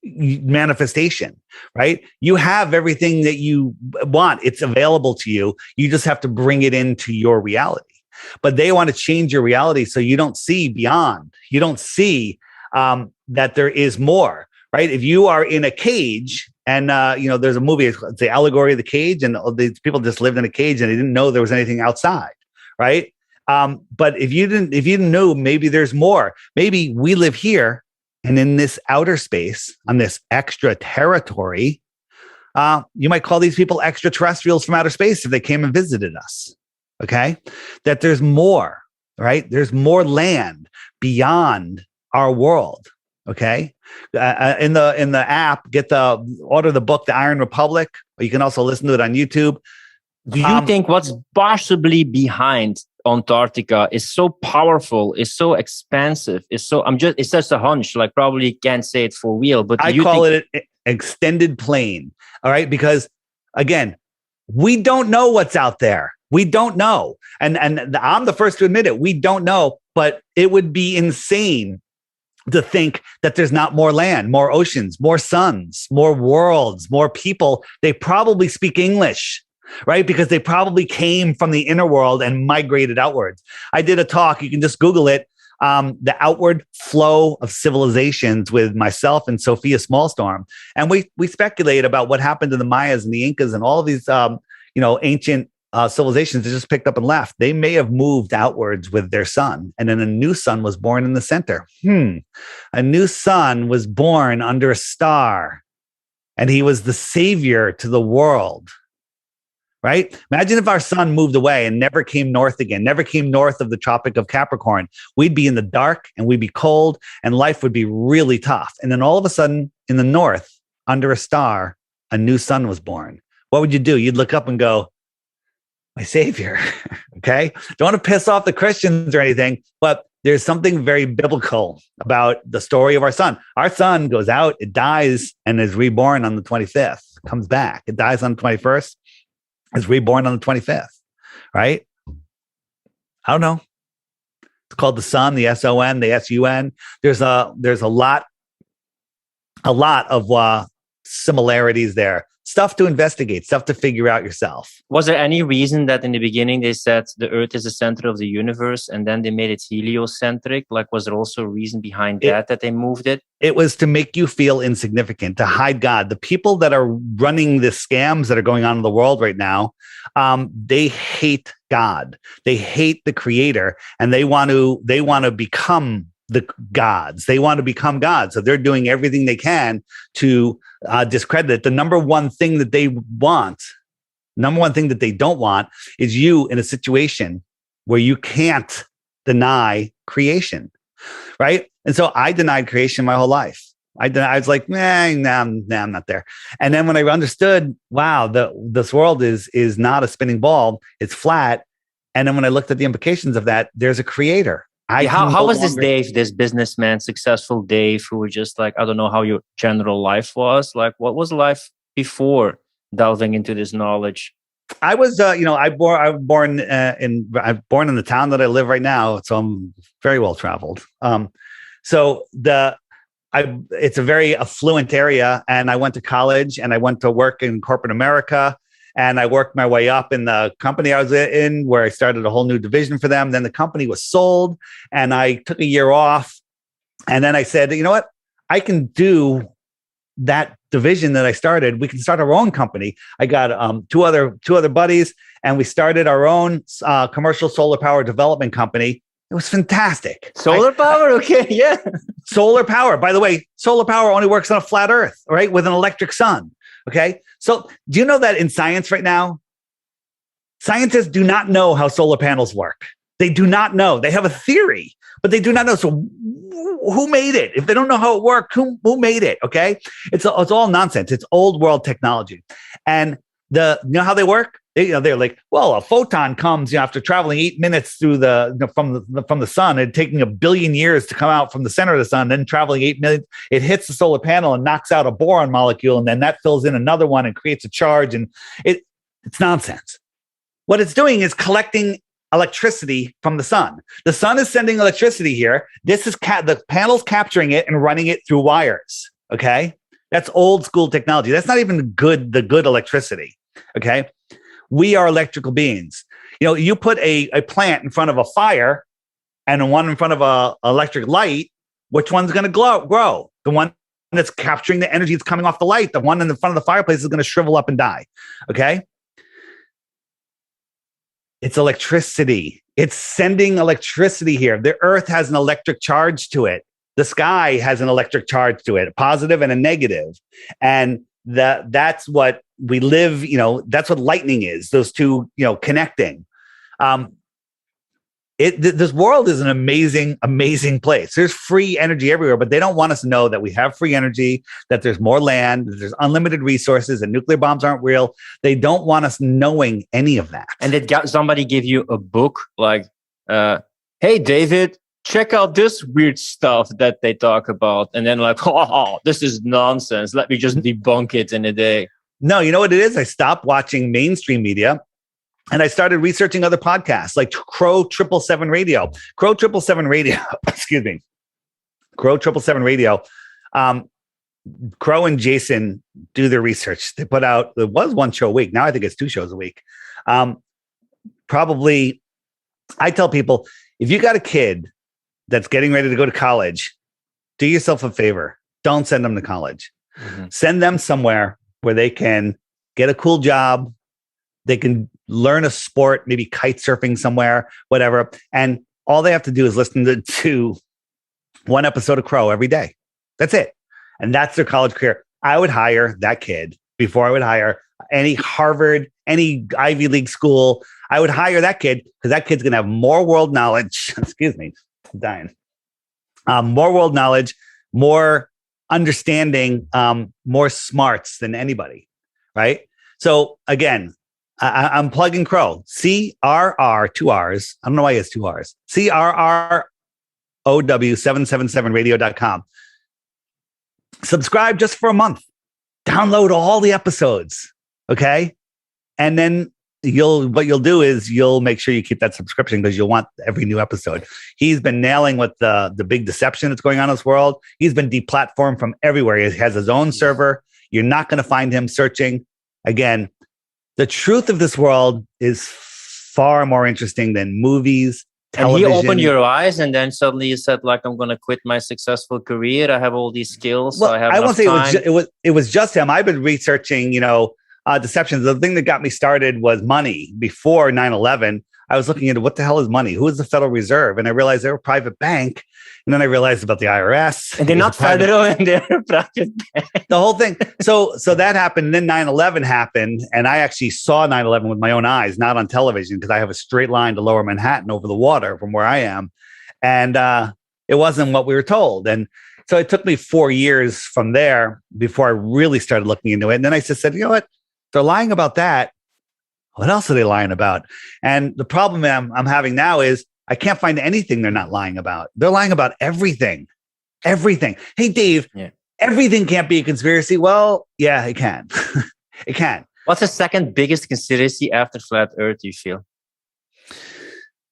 manifestation, right? You have everything that you want. It's available to you. You just have to bring it into your reality. But they want to change your reality so you don't see beyond. You don't see that there is more, right? If you are in a cage and, there's a movie, it's the allegory of the cage, and these people just lived in a cage and they didn't know there was anything outside, right? But if you didn't know, maybe there's more. Maybe we live here, and in this outer space, on this extra territory, you might call these people extraterrestrials from outer space if they came and visited us. Okay. That there's more, right? There's more land beyond our world. Okay. In the app, order the book, The Iron Republic, or you can also listen to it on YouTube. Do you think what's possibly behind Antarctica is so powerful, is so expansive, it's just a hunch, like probably can't say it for real, but I call it an extended plane. All right. Because again, we don't know what's out there. We don't know. And I'm the first to admit it. We don't know, but it would be insane to think that there's not more land, more oceans, more suns, more worlds, more people. They probably speak English, right? Because they probably came from the inner world and migrated outwards. I did a talk, you can just Google it, The Outward Flow of Civilizations, with myself and Sophia Smallstorm. And we speculate about what happened to the Mayas and the Incas and all of these, ancient civilizations that just picked up and left. They may have moved outwards with their sun, and then a new sun was born in the center. A new sun was born under a star, and he was the savior to the world. Right? Imagine if our sun moved away and never came north again, never came north of the Tropic of Capricorn. We'd be in the dark and we'd be cold and life would be really tough. And then all of a sudden in the north, under a star, a new sun was born. What would you do? You'd look up and go, my savior. Okay. Don't want to piss off the Christians or anything, but there's something very biblical about the story of our sun. Our sun goes out, it dies, and is reborn on the 25th, comes back. It dies on the 21st. Is reborn on the 25th, right? I don't know. It's called the sun, the SON, the SUN. There's a lot of similarities there. Stuff to investigate, stuff to figure out yourself. Was there any reason that in the beginning they said the Earth is the center of the universe and then they made it heliocentric? Like, was there also a reason behind that they moved it? It was to make you feel insignificant, to hide God. The people that are running the scams that are going on in the world right now, they hate God. They hate the creator, and they want to become the gods. They want to become gods. So they're doing everything they can to discredit it. The number one thing that they don't want is you in a situation where you can't deny creation, right? And so I denied creation my whole life. I was like, nah, I'm not there. And then when I understood, wow, this world is not a spinning ball, it's flat. And then when I looked at the implications of that, there's a creator. Yeah, how, can how no was this longer- Dave, this businessman, successful Dave, who was just like, I don't know how your general life was. Like, what was life before delving into this knowledge? I was, I was born in the town that I live right now, so I'm very well traveled. It's a very affluent area, and I went to college and I went to work in corporate America, and I worked my way up in the company I was in, where I started a whole new division for them. Then the company was sold, and I took a year off, and then I said, you know what, I can do that division that I started. We can start our own company. I got two other buddies, and we started our own commercial solar power development company. It was fantastic. Solar power? Okay, yeah. Solar power. By the way, solar power only works on a flat Earth, right? With an electric sun. Okay. So do you know that in science right now, scientists do not know how solar panels work? They do not know. They have a theory, but they do not know. So who made it? If they don't know how it worked, who made it? Okay. It's all nonsense. It's old world technology. And you know how they work? They're like, well, a photon comes after traveling 8 minutes through from the sun and taking 1 billion years to come out from the center of the sun, then traveling 8 minutes, it hits the solar panel and knocks out a boron molecule, and then that fills in another one and creates a charge, and it's nonsense. What it's doing is collecting electricity from the sun. The sun is sending electricity here. This is the panel's capturing it and running it through wires. Okay, that's old school technology. That's not even the good electricity. Okay. We are electrical beings. You put a plant in front of a fire and one in front of a electric light, which one's going to grow? The one that's capturing the energy that's coming off the light. The one in the front of the fireplace is going to shrivel up and die. Okay? It's electricity. It's sending electricity here. The earth has an electric charge to it. The sky has an electric charge to it, a positive and a negative. And that's what we live, that's what lightning is, those two, connecting. This world is an amazing, amazing place. There's free energy everywhere, but they don't want us to know that we have free energy, that there's more land, that there's unlimited resources, and nuclear bombs aren't real. They don't want us knowing any of that. And did somebody give you a book like, hey, David, check out this weird stuff that they talk about. And then like, oh, this is nonsense. Let me just debunk it in a day. No, you know what it is? I stopped watching mainstream media and I started researching other podcasts like 𝗏777 Radio. 𝗏777 Radio, excuse me. 𝗏777 Radio. Crow and Jason do their research. They put out, there was one show a week. Now I think it's 2 shows a week. Probably, I tell people, if you got a kid that's getting ready to go to college, do yourself a favor. Don't send them to college. Mm-hmm. Send them somewhere where they can get a cool job. They can learn a sport, maybe kite surfing somewhere, whatever. And all they have to do is listen to one episode of Crow every day. That's it. And that's their college career. I would hire that kid before I would hire any Harvard, any Ivy League school. I would hire that kid because that kid's going to have more world knowledge. Excuse me, I'm dying. More world knowledge, more understanding, more smarts than anybody, right? So again, I'm plugging Crow. CRR, 2 R's. I don't know why he has 2 R's. CRROW777radio.com. Subscribe just for a month. Download all the episodes, okay? And then what you'll do is you'll make sure you keep that subscription because you'll want every new episode. He's been nailing with the big deception that's going on in this world. He's been deplatformed from everywhere. He has his own server. You're not going to find him searching. Again, the truth of this world is far more interesting than movies, television. And he opened your eyes, and then suddenly you said, like, I'm going to quit my successful career. I have all these skills. Well, so I have I won't say time. it was just him. I've been researching, deceptions. The thing that got me started was money. Before 9/11, I was looking into what the hell is money? Who is the Federal Reserve? And I realized they're a private bank. And then I realized about the IRS. And they're not federal and they're a private bank. The whole thing. So that happened. And then 9/11 happened. And I actually saw 9/11 with my own eyes, not on television, because I have a straight line to Lower Manhattan over the water from where I am. And it wasn't what we were told. And so it took me 4 years from there before I really started looking into it. And then I just said, you know what? They're lying about that. What else are they lying about? And the problem I'm having now is I can't find anything they're not lying about. They're lying about everything. Everything. Hey, Dave, everything can't be a conspiracy. Well, yeah, it can. It can. What's the second biggest conspiracy after flat Earth, you feel?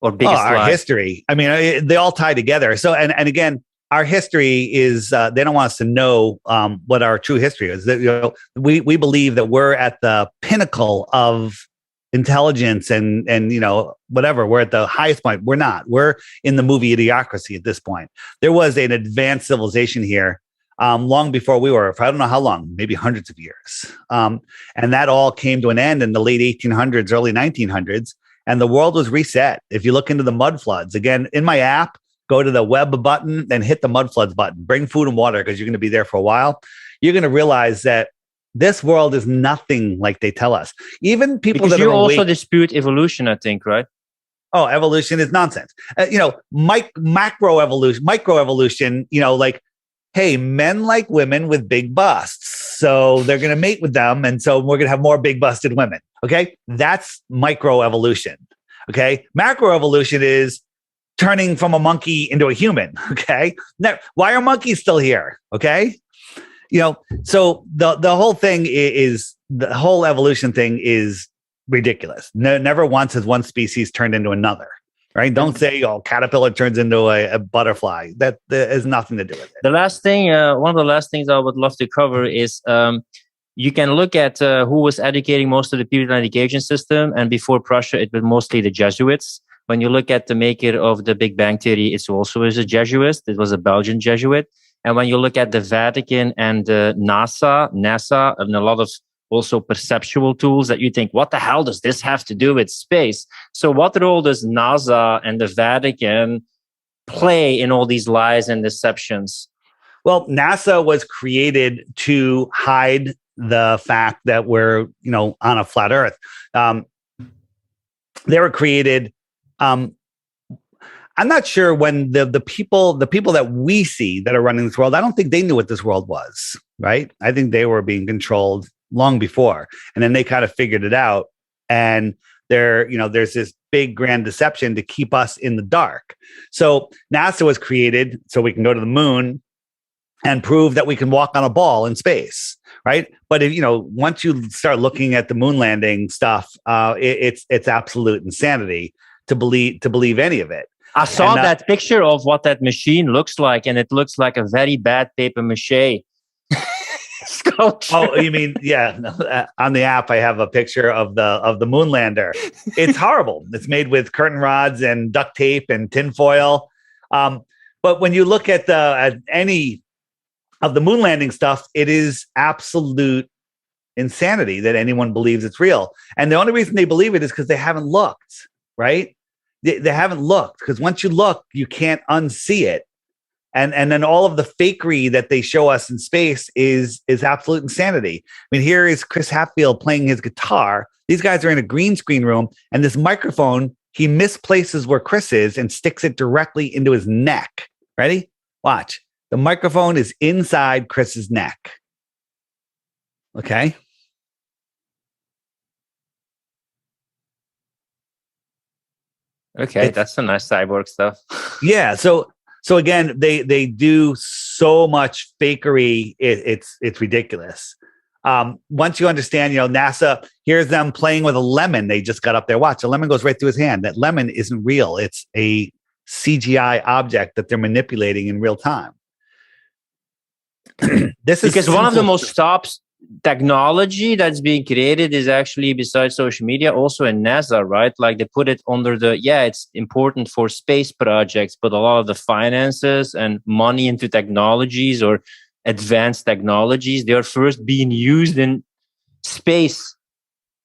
Or biggest our lie? History. I mean, they all tie together. So, and again, our history is, they don't want us to know what our true history is. That, we believe that we're at the pinnacle of intelligence and whatever. We're at the highest point. We're not. We're in the movie Idiocracy at this point. There was an advanced civilization here long before we were, for I don't know how long, maybe hundreds of years. And that all came to an end in the late 1800s, early 1900s, and the world was reset. If you look into the mud floods, again, in my app, go to the web button and hit the mud floods button. Bring food and water because you're going to be there for a while. You're going to realize that this world is nothing like they tell us. Even people because that you are also dispute evolution, I think, right? Oh, evolution is nonsense. Macro evolution, micro evolution. Like, hey, men like women with big busts, so they're going to mate with them, and so we're going to have more big busted women. Okay, that's micro evolution. Okay, macro evolution is turning from a monkey into a human. Okay. Now, why are monkeys still here? Okay. So the whole thing is, the whole evolution thing is ridiculous. Never once has one species turned into another, right? Don't say, caterpillar turns into a butterfly. That has nothing to do with it. The last thing, one of the last things I would love to cover is, you can look at who was educating most of the people in the education system. And before Prussia, it was mostly the Jesuits. When you look at the maker of the Big Bang Theory, it also was a Jesuit. It was a Belgian Jesuit. And when you look at the Vatican and NASA, and a lot of also perceptual tools that you think, what the hell does this have to do with space? So what role does NASA and the Vatican play in all these lies and deceptions? Well, NASA was created to hide the fact that we're, on a flat Earth. They were created. I'm not sure when the people that we see that are running this world, I don't think they knew what this world was, right? I think they were being controlled long before, and then they kind of figured it out. And there's this big grand deception to keep us in the dark. So NASA was created so we can go to the moon and prove that we can walk on a ball in space, right? But if once you start looking at the moon landing stuff, it's absolute insanity to believe any of it. I saw that picture of what that machine looks like, and it looks like a very bad paper mache sculpture. Oh, you mean, yeah. On the app, I have a picture of the moon lander. It's horrible. It's made with curtain rods and duct tape and tinfoil. But when you look at any of the moon landing stuff, it is absolute insanity that anyone believes it's real. And the only reason they believe it is because they haven't looked, right? They haven't looked, because once you look, you can't unsee it. And then all of the fakery that they show us in space is absolute insanity. I mean, here is Chris Hadfield playing his guitar. These guys are in a green screen room, and this microphone, he misplaces where Chris is and sticks it directly into his neck. Ready? Watch. The microphone is inside Chris's neck. Okay. Okay, that's some nice cyborg stuff. Yeah. So again, they do so much fakery. It's ridiculous. Once you understand, NASA, here's them playing with a lemon. They just got up there. Watch, a lemon goes right through his hand. That lemon isn't real. It's a CGI object that they're manipulating in real time. This is because one of the most top technology that's being created is actually, besides social media, also in NASA, right? Like they put it under it's important for space projects, but a lot of the finances and money into technologies or advanced technologies, they are first being used in space,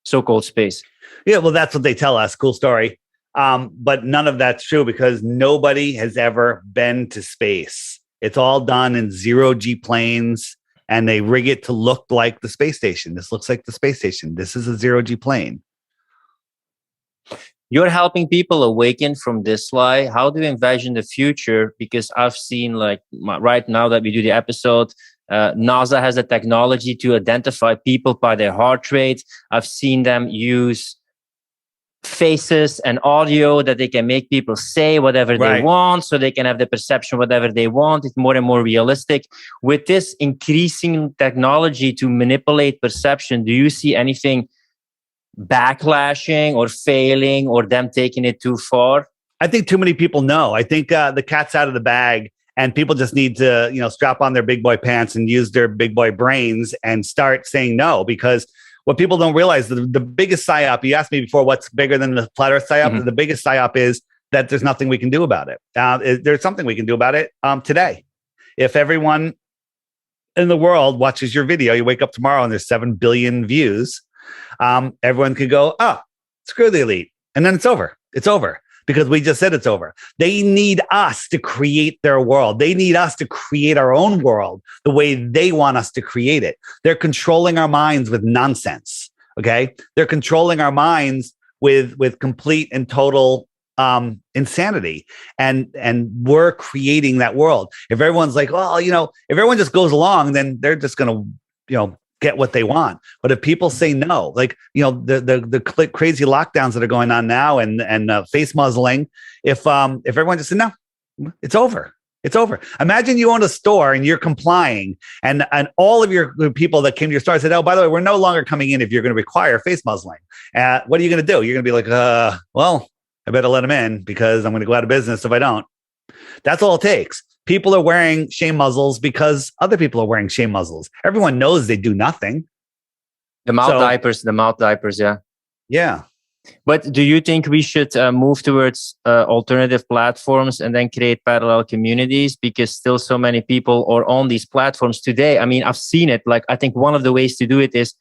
so-called space. Yeah, well, that's what they tell us. Cool story. But none of that's true, because nobody has ever been to space. It's all done in zero-G planes, and they rig it to look like the space station. This looks like the space station. This is a zero-G plane. You're helping people awaken from this lie. How do you envision the future? Because I've seen, right now that we do the episode, NASA has the technology to identify people by their heart rate. I've seen them use faces and audio that they can make people say whatever they want, so they can have the perception whatever they want. It's more and more realistic. With this increasing technology to manipulate perception, do you see anything backlashing or failing, or them taking it too far? I think too many people know. I think the cat's out of the bag, and people just need to, strap on their big boy pants and use their big boy brains and start saying no. Because what people don't realize, the biggest psyop, you asked me before, what's bigger than the flat earth psyop? Mm-hmm. The biggest psyop is that there's nothing we can do about it. There's something we can do about it today. If everyone in the world watches your video, you wake up tomorrow and there's 7 billion views, everyone could go, screw the elite. And then it's over. It's over. Because we just said it's over. They need us to create their world. They need us to create our own world the way they want us to create it. They're controlling our minds with nonsense. Okay. They're controlling our minds with complete and total insanity. And we're creating that world. If everyone's like, well, if everyone just goes along, then they're just going to, get what they want. But if people say no, like, the crazy lockdowns that are going on now and face muzzling, if everyone just said no, it's over. It's over. Imagine you own a store and you're complying, and all of your people that came to your store said, oh, by the way, we're no longer coming in if you're going to require face muzzling. What are you going to do? You're going to be like, well, I better let them in because I'm going to go out of business if I don't. That's all it takes. People are wearing shame muzzles because other people are wearing shame muzzles. Everyone knows they do nothing. The mouth diapers, yeah. Yeah. But do you think we should move towards alternative platforms and then create parallel communities? Because still so many people are on these platforms today. I mean, I've seen it. Like, I think one of the ways to do it is,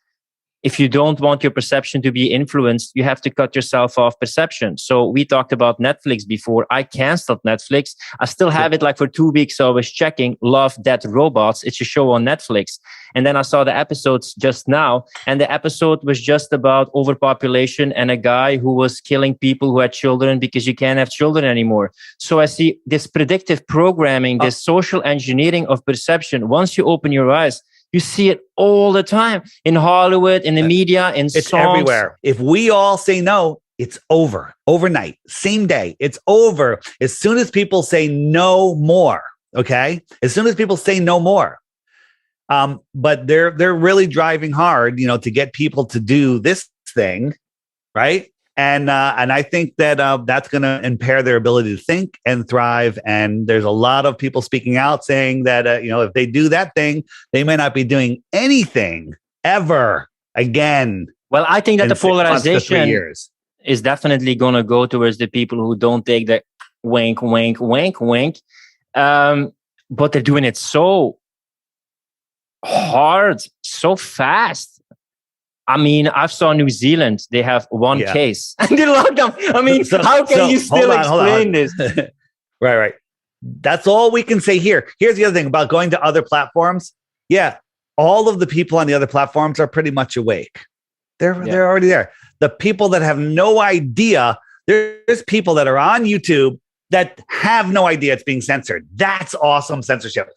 if you don't want your perception to be influenced, you have to cut yourself off perception. So we talked about Netflix before. I canceled Netflix. I still have it like for 2 weeks. So I was checking Love, Death, Robots. It's a show on Netflix. And then I saw the episodes just now. And the episode was just about overpopulation and a guy who was killing people who had children because you can't have children anymore. So I see this predictive programming, this social engineering of perception. Once you open your eyes, you see it all the time in Hollywood, in the media, in songs. It's everywhere. If we all say no, it's over. Overnight, same day, it's over. As soon as people say no more, okay? As soon as people say no more. But they're really driving hard, to get people to do this thing, right? And I think that that's going to impair their ability to think and thrive. And there's a lot of people speaking out saying that, if they do that thing, they may not be doing anything ever again. Well, I think that the polarization is definitely going to go towards the people who don't take the wink, wink, wink, wink. But they're doing it so hard, so fast. I mean, I saw New Zealand. They have one case. And they locked them. I mean, how can you still explain this? Right. That's all we can say here. Here's the other thing about going to other platforms. Yeah, all of the people on the other platforms are pretty much awake. They're already there. The people that have no idea, there's people that are on YouTube that have no idea it's being censored. That's awesome censorship.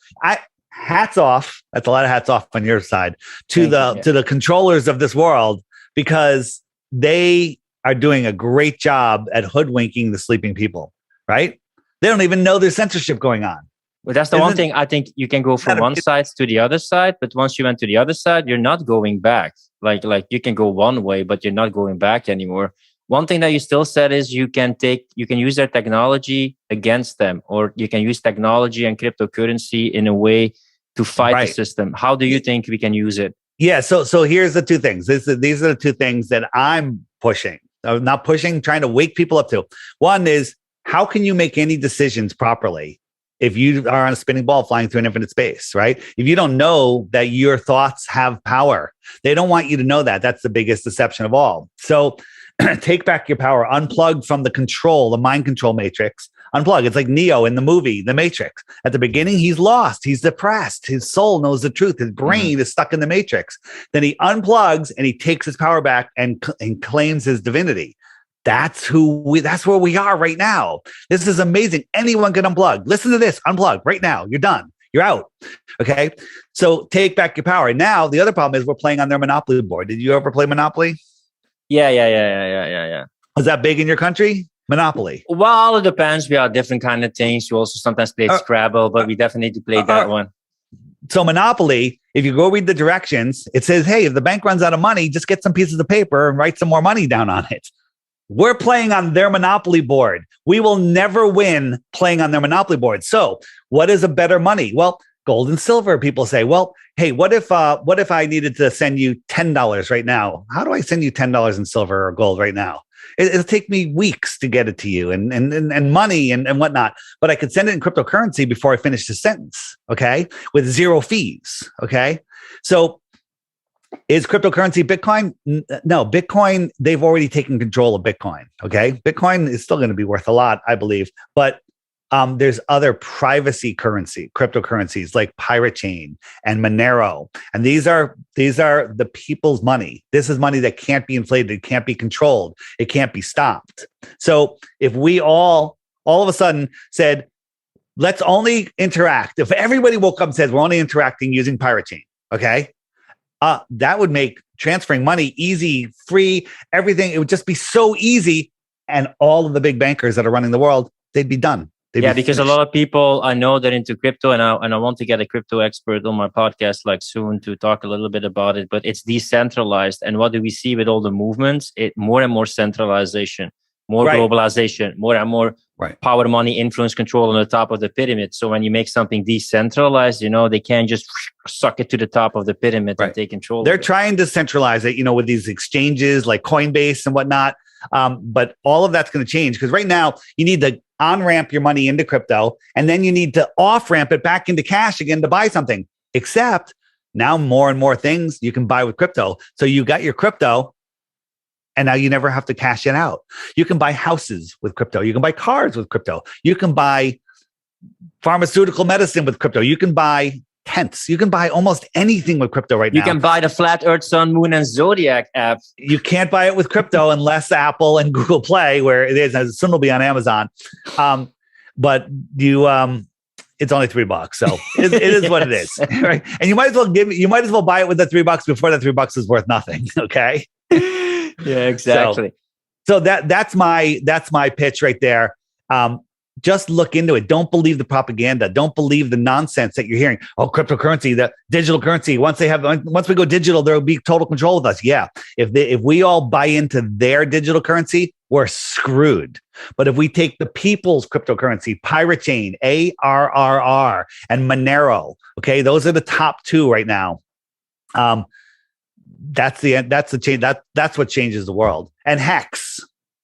Hats off. That's a lot of hats off on your side to the controllers of this world, because they are doing a great job at hoodwinking the sleeping people, right? They don't even know there's censorship going on. Well, that's the one thing. I think you can go from one side to the other side, but once you went to the other side, you're not going back. Like you can go one way, but you're not going back anymore. One thing that you still said is you can use their technology against them, or you can use technology and cryptocurrency in a way to fight the system. How do you think we can use it? Yeah. So here's the two things. These are the two things that I'm pushing. Not pushing, trying to wake people up to. One is, how can you make any decisions properly if you are on a spinning ball flying through an infinite space, right? If you don't know that your thoughts have power, they don't want you to know that. That's the biggest deception of all. So take back your power, unplug from the mind control matrix. Unplug. It's like Neo in the movie, The Matrix. At the beginning, he's lost. He's depressed. His soul knows the truth. His brain is stuck in the matrix. Then he unplugs and he takes his power back and claims his divinity. That's where we are right now. This is amazing. Anyone can unplug. Listen to this. Unplug right now. You're done. You're out. Okay. So take back your power. Now, the other problem is we're playing on their Monopoly board. Did you ever play Monopoly? Yeah. Was that big in your country? Monopoly. Well, it depends. We have different kind of things. We also sometimes play Scrabble, but we definitely played that one. So Monopoly, if you go read the directions, it says, hey, if the bank runs out of money, just get some pieces of paper and write some more money down on it. We're playing on their Monopoly board. We will never win playing on their Monopoly board. So what is a better money? Well, gold and silver. People say, well, hey, what if I needed to send you $10 right now? How do I send you $10 in silver or gold right now? It'll take me weeks to get it to you and money and whatnot. But I could send it in cryptocurrency before I finish the sentence, okay? With zero fees, okay? So is cryptocurrency Bitcoin? No, Bitcoin, they've already taken control of Bitcoin, okay? Bitcoin is still going to be worth a lot, I believe. But there's other privacy cryptocurrencies like Pirate Chain and Monero. And these are the people's money. This is money that can't be inflated. It can't be controlled. It can't be stopped. So if we all of a sudden said, let's only interact. If everybody woke up and says, we're only interacting using Pirate Chain, okay? That would make transferring money easy, free, everything. It would just be so easy. And all of the big bankers that are running the world, they'd be done. Because a lot of people I know they're into crypto, and I want to get a crypto expert on my podcast soon to talk a little bit about it. But it's decentralized, and what do we see with all the movements? More and more centralization, more globalization, more and more power, money, influence, control on the top of the pyramid. So when you make something decentralized, they can't just suck it to the top of the pyramid and take control. They're trying to centralize it, with these exchanges like Coinbase and whatnot. But all of that's going to change because right now you need to on-ramp your money into crypto, and then you need to off-ramp it back into cash again to buy something. Except now more and more things you can buy with crypto. So you got your crypto, and now you never have to cash it out. You can buy houses with crypto. You can buy cars with crypto. You can buy pharmaceutical medicine with crypto. You can buy tents. You can buy almost anything with crypto right now. You can buy the Flat Earth, Sun, Moon, and Zodiac app. You can't buy it with crypto unless Apple and Google Play, where it is. Soon will be on Amazon. But you, it's only $3, so it is what it is, right? And you might as well buy it with the $3 before that $3 is worth nothing. Okay. Yeah, exactly. So that's my pitch right there. Just look into it. Don't believe the propaganda. Don't believe the nonsense that you're hearing. Oh, cryptocurrency, the digital currency. Once we go digital, there will be total control of us. Yeah. If we all buy into their digital currency, we're screwed. But if we take the people's cryptocurrency, Pirate Chain, ARRR, and Monero, okay, those are the top two right now. That's the end. That's the change. That's what changes the world. And Hex.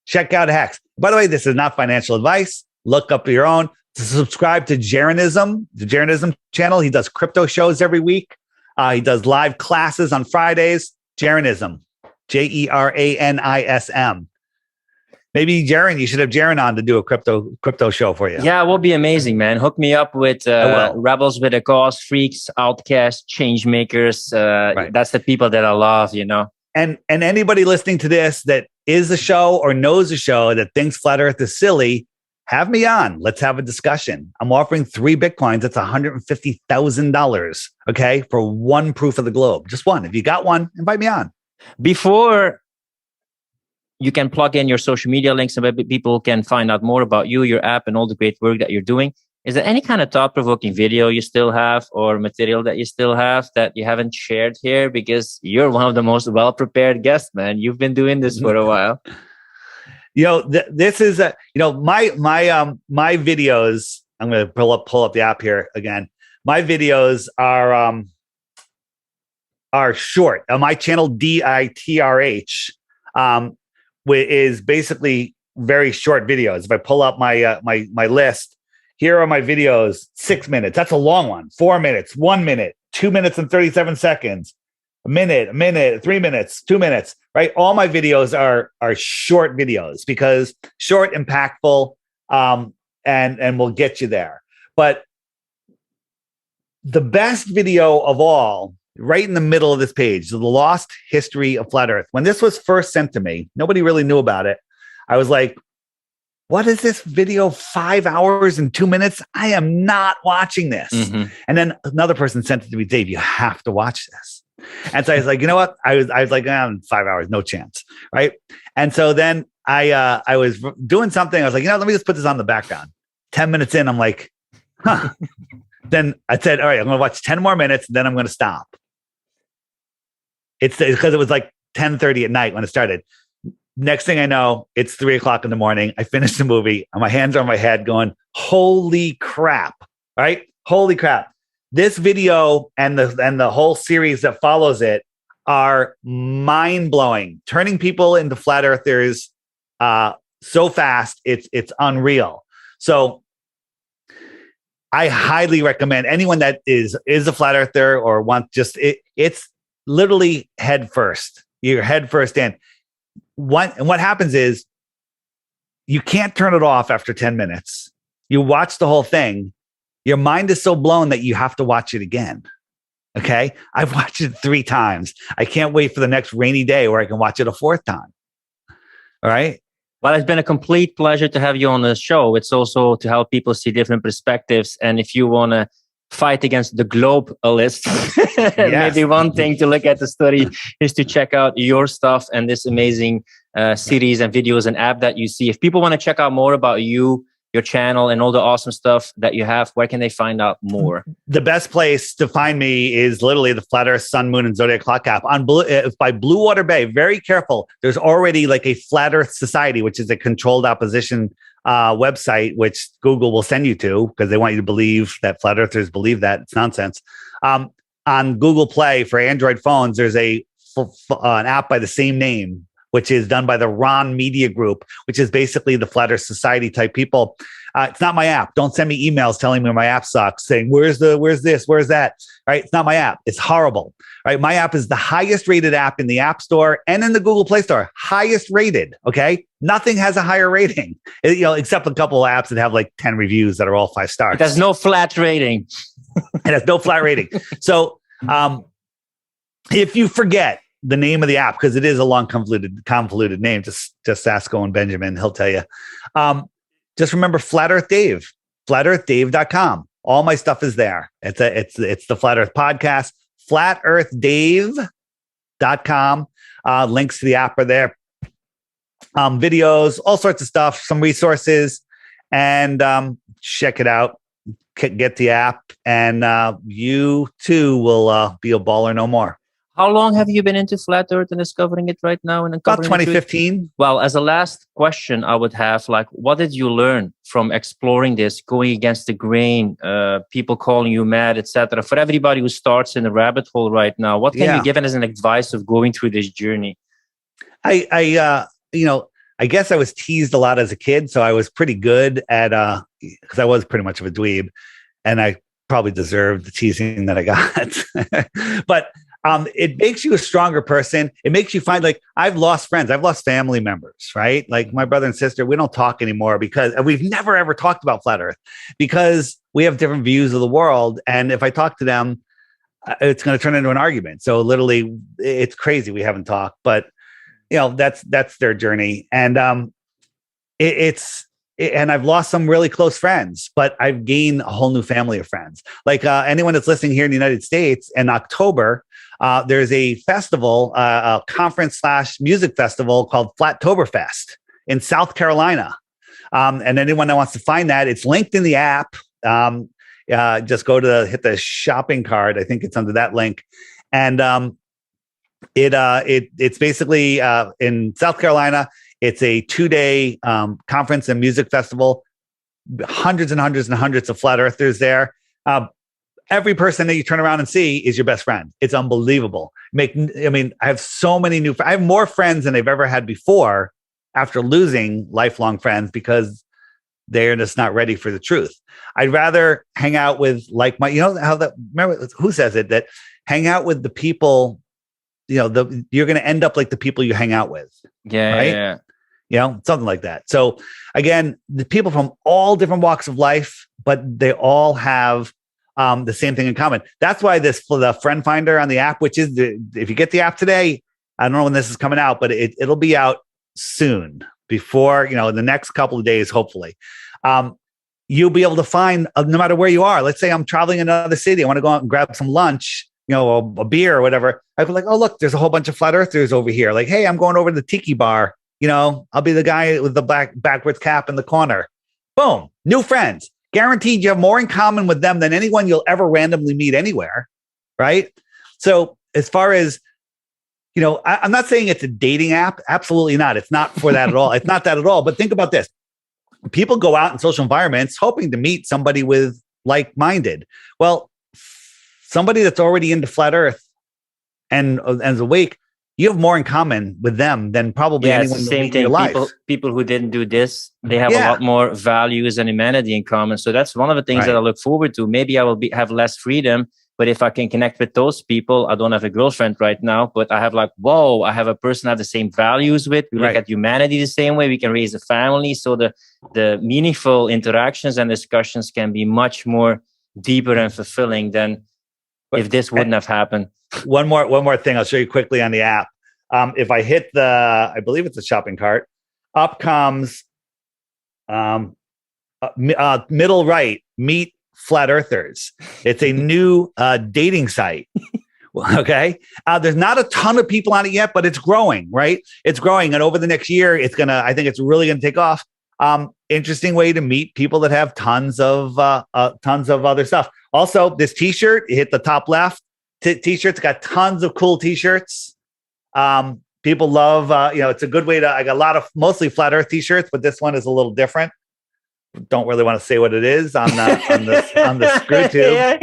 Check out Hex. By the way, this is not financial advice. Look up your own. Subscribe to Jeranism, the Jeranism channel. He does crypto shows every week. He does live classes on Fridays. Jeranism, Jeranism. Maybe Jaren, you should have Jaren on to do a crypto show for you. Yeah, it will be amazing, man. Hook me up with rebels with a cause, freaks, outcasts, change makers. That's the people that I love, And anybody listening to this that is a show or knows a show that thinks Flat Earth is silly, have me on. Let's have a discussion. I'm offering 3 Bitcoins. That's $150,000, okay, for one proof of the globe. Just one. If you got one, invite me on. Before you can plug in your social media links so that people can find out more about you, your app, and all the great work that you're doing, is there any kind of thought-provoking video you still have or material that you still have that you haven't shared here? Because you're one of the most well-prepared guests, man. You've been doing this for a while. This is my videos. I'm going to pull up the app here again. My videos are short. On my channel, 𝐷𝐼TRH, is basically very short videos. If I pull up my list, here are my videos. 6 minutes. That's a long one. 4 minutes. 1 minute. 2 minutes and 37 seconds. A minute, 3 minutes, 2 minutes, right? All my videos are short videos because short, impactful, and will get you there. But the best video of all, right in the middle of this page, the lost history of Flat Earth. When this was first sent to me, nobody really knew about it. I was like, what is this video? 5 hours and 2 minutes? I am not watching this. Mm-hmm. And then another person sent it to me, Dave, you have to watch this. And so I was like, you know what? I was like, 5 hours, no chance. Right. And so then I was doing something. I was like, let me just put this on the background. 10 minutes in, I'm like, huh. Then I said, all right, I'm going to watch 10 more minutes. Then I'm going to stop. It's because it was like 10:30 at night when it started. Next thing I know, it's 3:00 in the morning. I finished the movie and my hands are on my head going, holy crap. Right? Holy crap. This video and the whole series that follows it are mind-blowing, turning people into flat earthers so fast, it's unreal. So I highly recommend anyone that is a flat earther or it's literally head first. You're head first in. What happens is you can't turn it off after 10 minutes. You watch the whole thing. Your mind is so blown that you have to watch it again. Okay. I've watched it 3 times. I can't wait for the next rainy day where I can watch it a 4th time. All right. Well, it's been a complete pleasure to have you on the show. It's also to help people see different perspectives. And if you want to fight against the globalist, yes. Maybe one thing to look at the study is to check out your stuff and this amazing series and videos and app that you see. If people want to check out more about you, your channel, and all the awesome stuff that you have, where can they find out more? The best place to find me is literally the Flat Earth, Sun, Moon, and Zodiac Clock app on by Blue Water Bay. Very careful. There's already like a Flat Earth Society, which is a controlled opposition website, which Google will send you to because they want you to believe that flat earthers believe that. It's nonsense. On Google Play for Android phones, there's an app by the same name, which is done by the Ron Media Group, which is basically the Flat Earth Society type people. It's not my app. Don't send me emails telling me my app sucks, saying, where's this, where's that? All right. It's not my app. It's horrible. All right. My app is the highest rated app in the App Store and in the Google Play Store. Highest rated. Okay. Nothing has a higher rating, except a couple of apps that have like 10 reviews that are all 5 stars. It has no flat rating. It has no flat rating. So if you forget the name of the app, because it is a long, convoluted name, just ask Owen Benjamin. He'll tell you. Just remember Flat Earth Dave, flatearthdave.com. All my stuff is there. It's the Flat Earth Podcast, flatearthdave.com. Links to the app are there. Videos, all sorts of stuff, some resources, and check it out. Get the app, and you too will be a baller no more. How long have you been into flat earth and discovering it right now? And about 2015. Well, as a last question, I would have what did you learn from exploring this, going against the grain, people calling you mad, etc.? For everybody who starts in a rabbit hole right now, what can you give as an advice of going through this journey? I guess I was teased a lot as a kid, so I was pretty good at because I was pretty much of a dweeb, and I probably deserved the teasing that I got. But it makes you a stronger person. It makes you find, I've lost friends. I've lost family members, right? Like my brother and sister, we don't talk anymore because we've never, ever talked about flat earth because we have different views of the world. And if I talk to them, it's going to turn into an argument. So literally it's crazy. We haven't talked, but that's their journey. And and I've lost some really close friends, but I've gained a whole new family of friends. Like anyone that's listening here in the United States, in October, there's a festival, a conference/music festival called Flattoberfest in South Carolina. And anyone that wants to find that, it's linked in the app. Just hit the shopping card. I think it's under that link. And it's basically in South Carolina. It's a 2-day conference and music festival. Hundreds and hundreds and hundreds of flat earthers there. Every person that you turn around and see is your best friend. It's unbelievable. I have so many I have more friends than I've ever had before after losing lifelong friends because they're just not ready for the truth. I'd rather hang out with remember who says it, that hang out with the people, you're going to end up like the people you hang out with. Yeah. Right? Yeah. Something like that. So again, the people from all different walks of life, but they all have the same thing in common. That's why the friend finder on the app, which is if you get the app today, I don't know when this is coming out, but it'll be out soon before, in the next couple of days, hopefully. You'll be able to find, no matter where you are. Let's say I'm traveling in another city. I want to go out and grab some lunch, a beer or whatever. I'd be like, oh, look, there's a whole bunch of flat earthers over here. Like, hey, I'm going over to the tiki bar. I'll be the guy with the backwards cap in the corner. Boom, new friends. Guaranteed you have more in common with them than anyone you'll ever randomly meet anywhere, right? So as far as, I'm not saying it's a dating app. Absolutely not. It's not for that at all. It's not that at all. But think about this. People go out in social environments hoping to meet somebody with like-minded. Well, somebody that's already into flat Earth and is awake, you have more in common with them than probably anyone it's the same thing. People who didn't do this, they have a lot more values and humanity in common. So that's one of the things that I look forward to. Maybe I will have less freedom, but if I can connect with those people, I don't have a girlfriend right now, but I have I have a person I have the same values with. We look at humanity the same way. We can raise a family. So the meaningful interactions and discussions can be much more deeper and fulfilling than if this wouldn't have happened. One more thing I'll show you quickly on the app. If I hit I believe it's a shopping cart, up comes middle right, meet flat earthers. It's a new dating site. Okay. There's not a ton of people on it yet, but it's growing, right? It's growing. And over the next year, I think it's really going to take off. Interesting way to meet people that have tons of other stuff. Also, this t-shirt, you hit the top left. T-shirts got tons of cool t-shirts. People love, it's a good way I got a lot of mostly flat earth t-shirts, but this one is a little different. Don't really want to say what it is on the screw tube.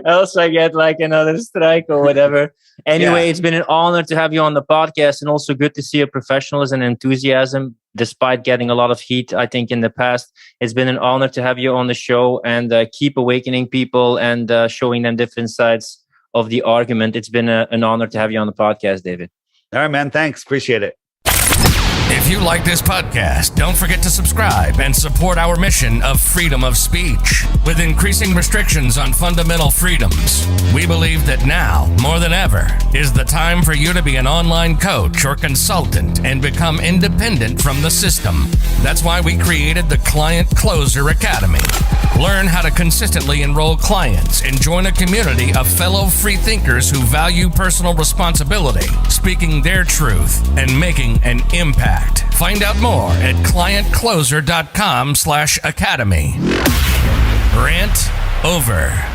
Else I get another strike or whatever. Anyway, It's been an honor to have you on the podcast, and also good to see your professionalism and enthusiasm, despite getting a lot of heat, I think, in the past. It's been an honor to have you on the show, and keep awakening people and showing them different sides of the argument. It's been an honor to have you on the podcast, David. All right, man. Thanks. Appreciate it. If you like this podcast, don't forget to subscribe and support our mission of freedom of speech. With increasing restrictions on fundamental freedoms, we believe that now, more than ever, is the time for you to be an online coach or consultant and become independent from the system. That's why we created the Client Closer Academy. Learn how to consistently enroll clients and join a community of fellow free thinkers who value personal responsibility, speaking their truth, and making an impact. Find out more at clientcloser.com/academy. Rant over.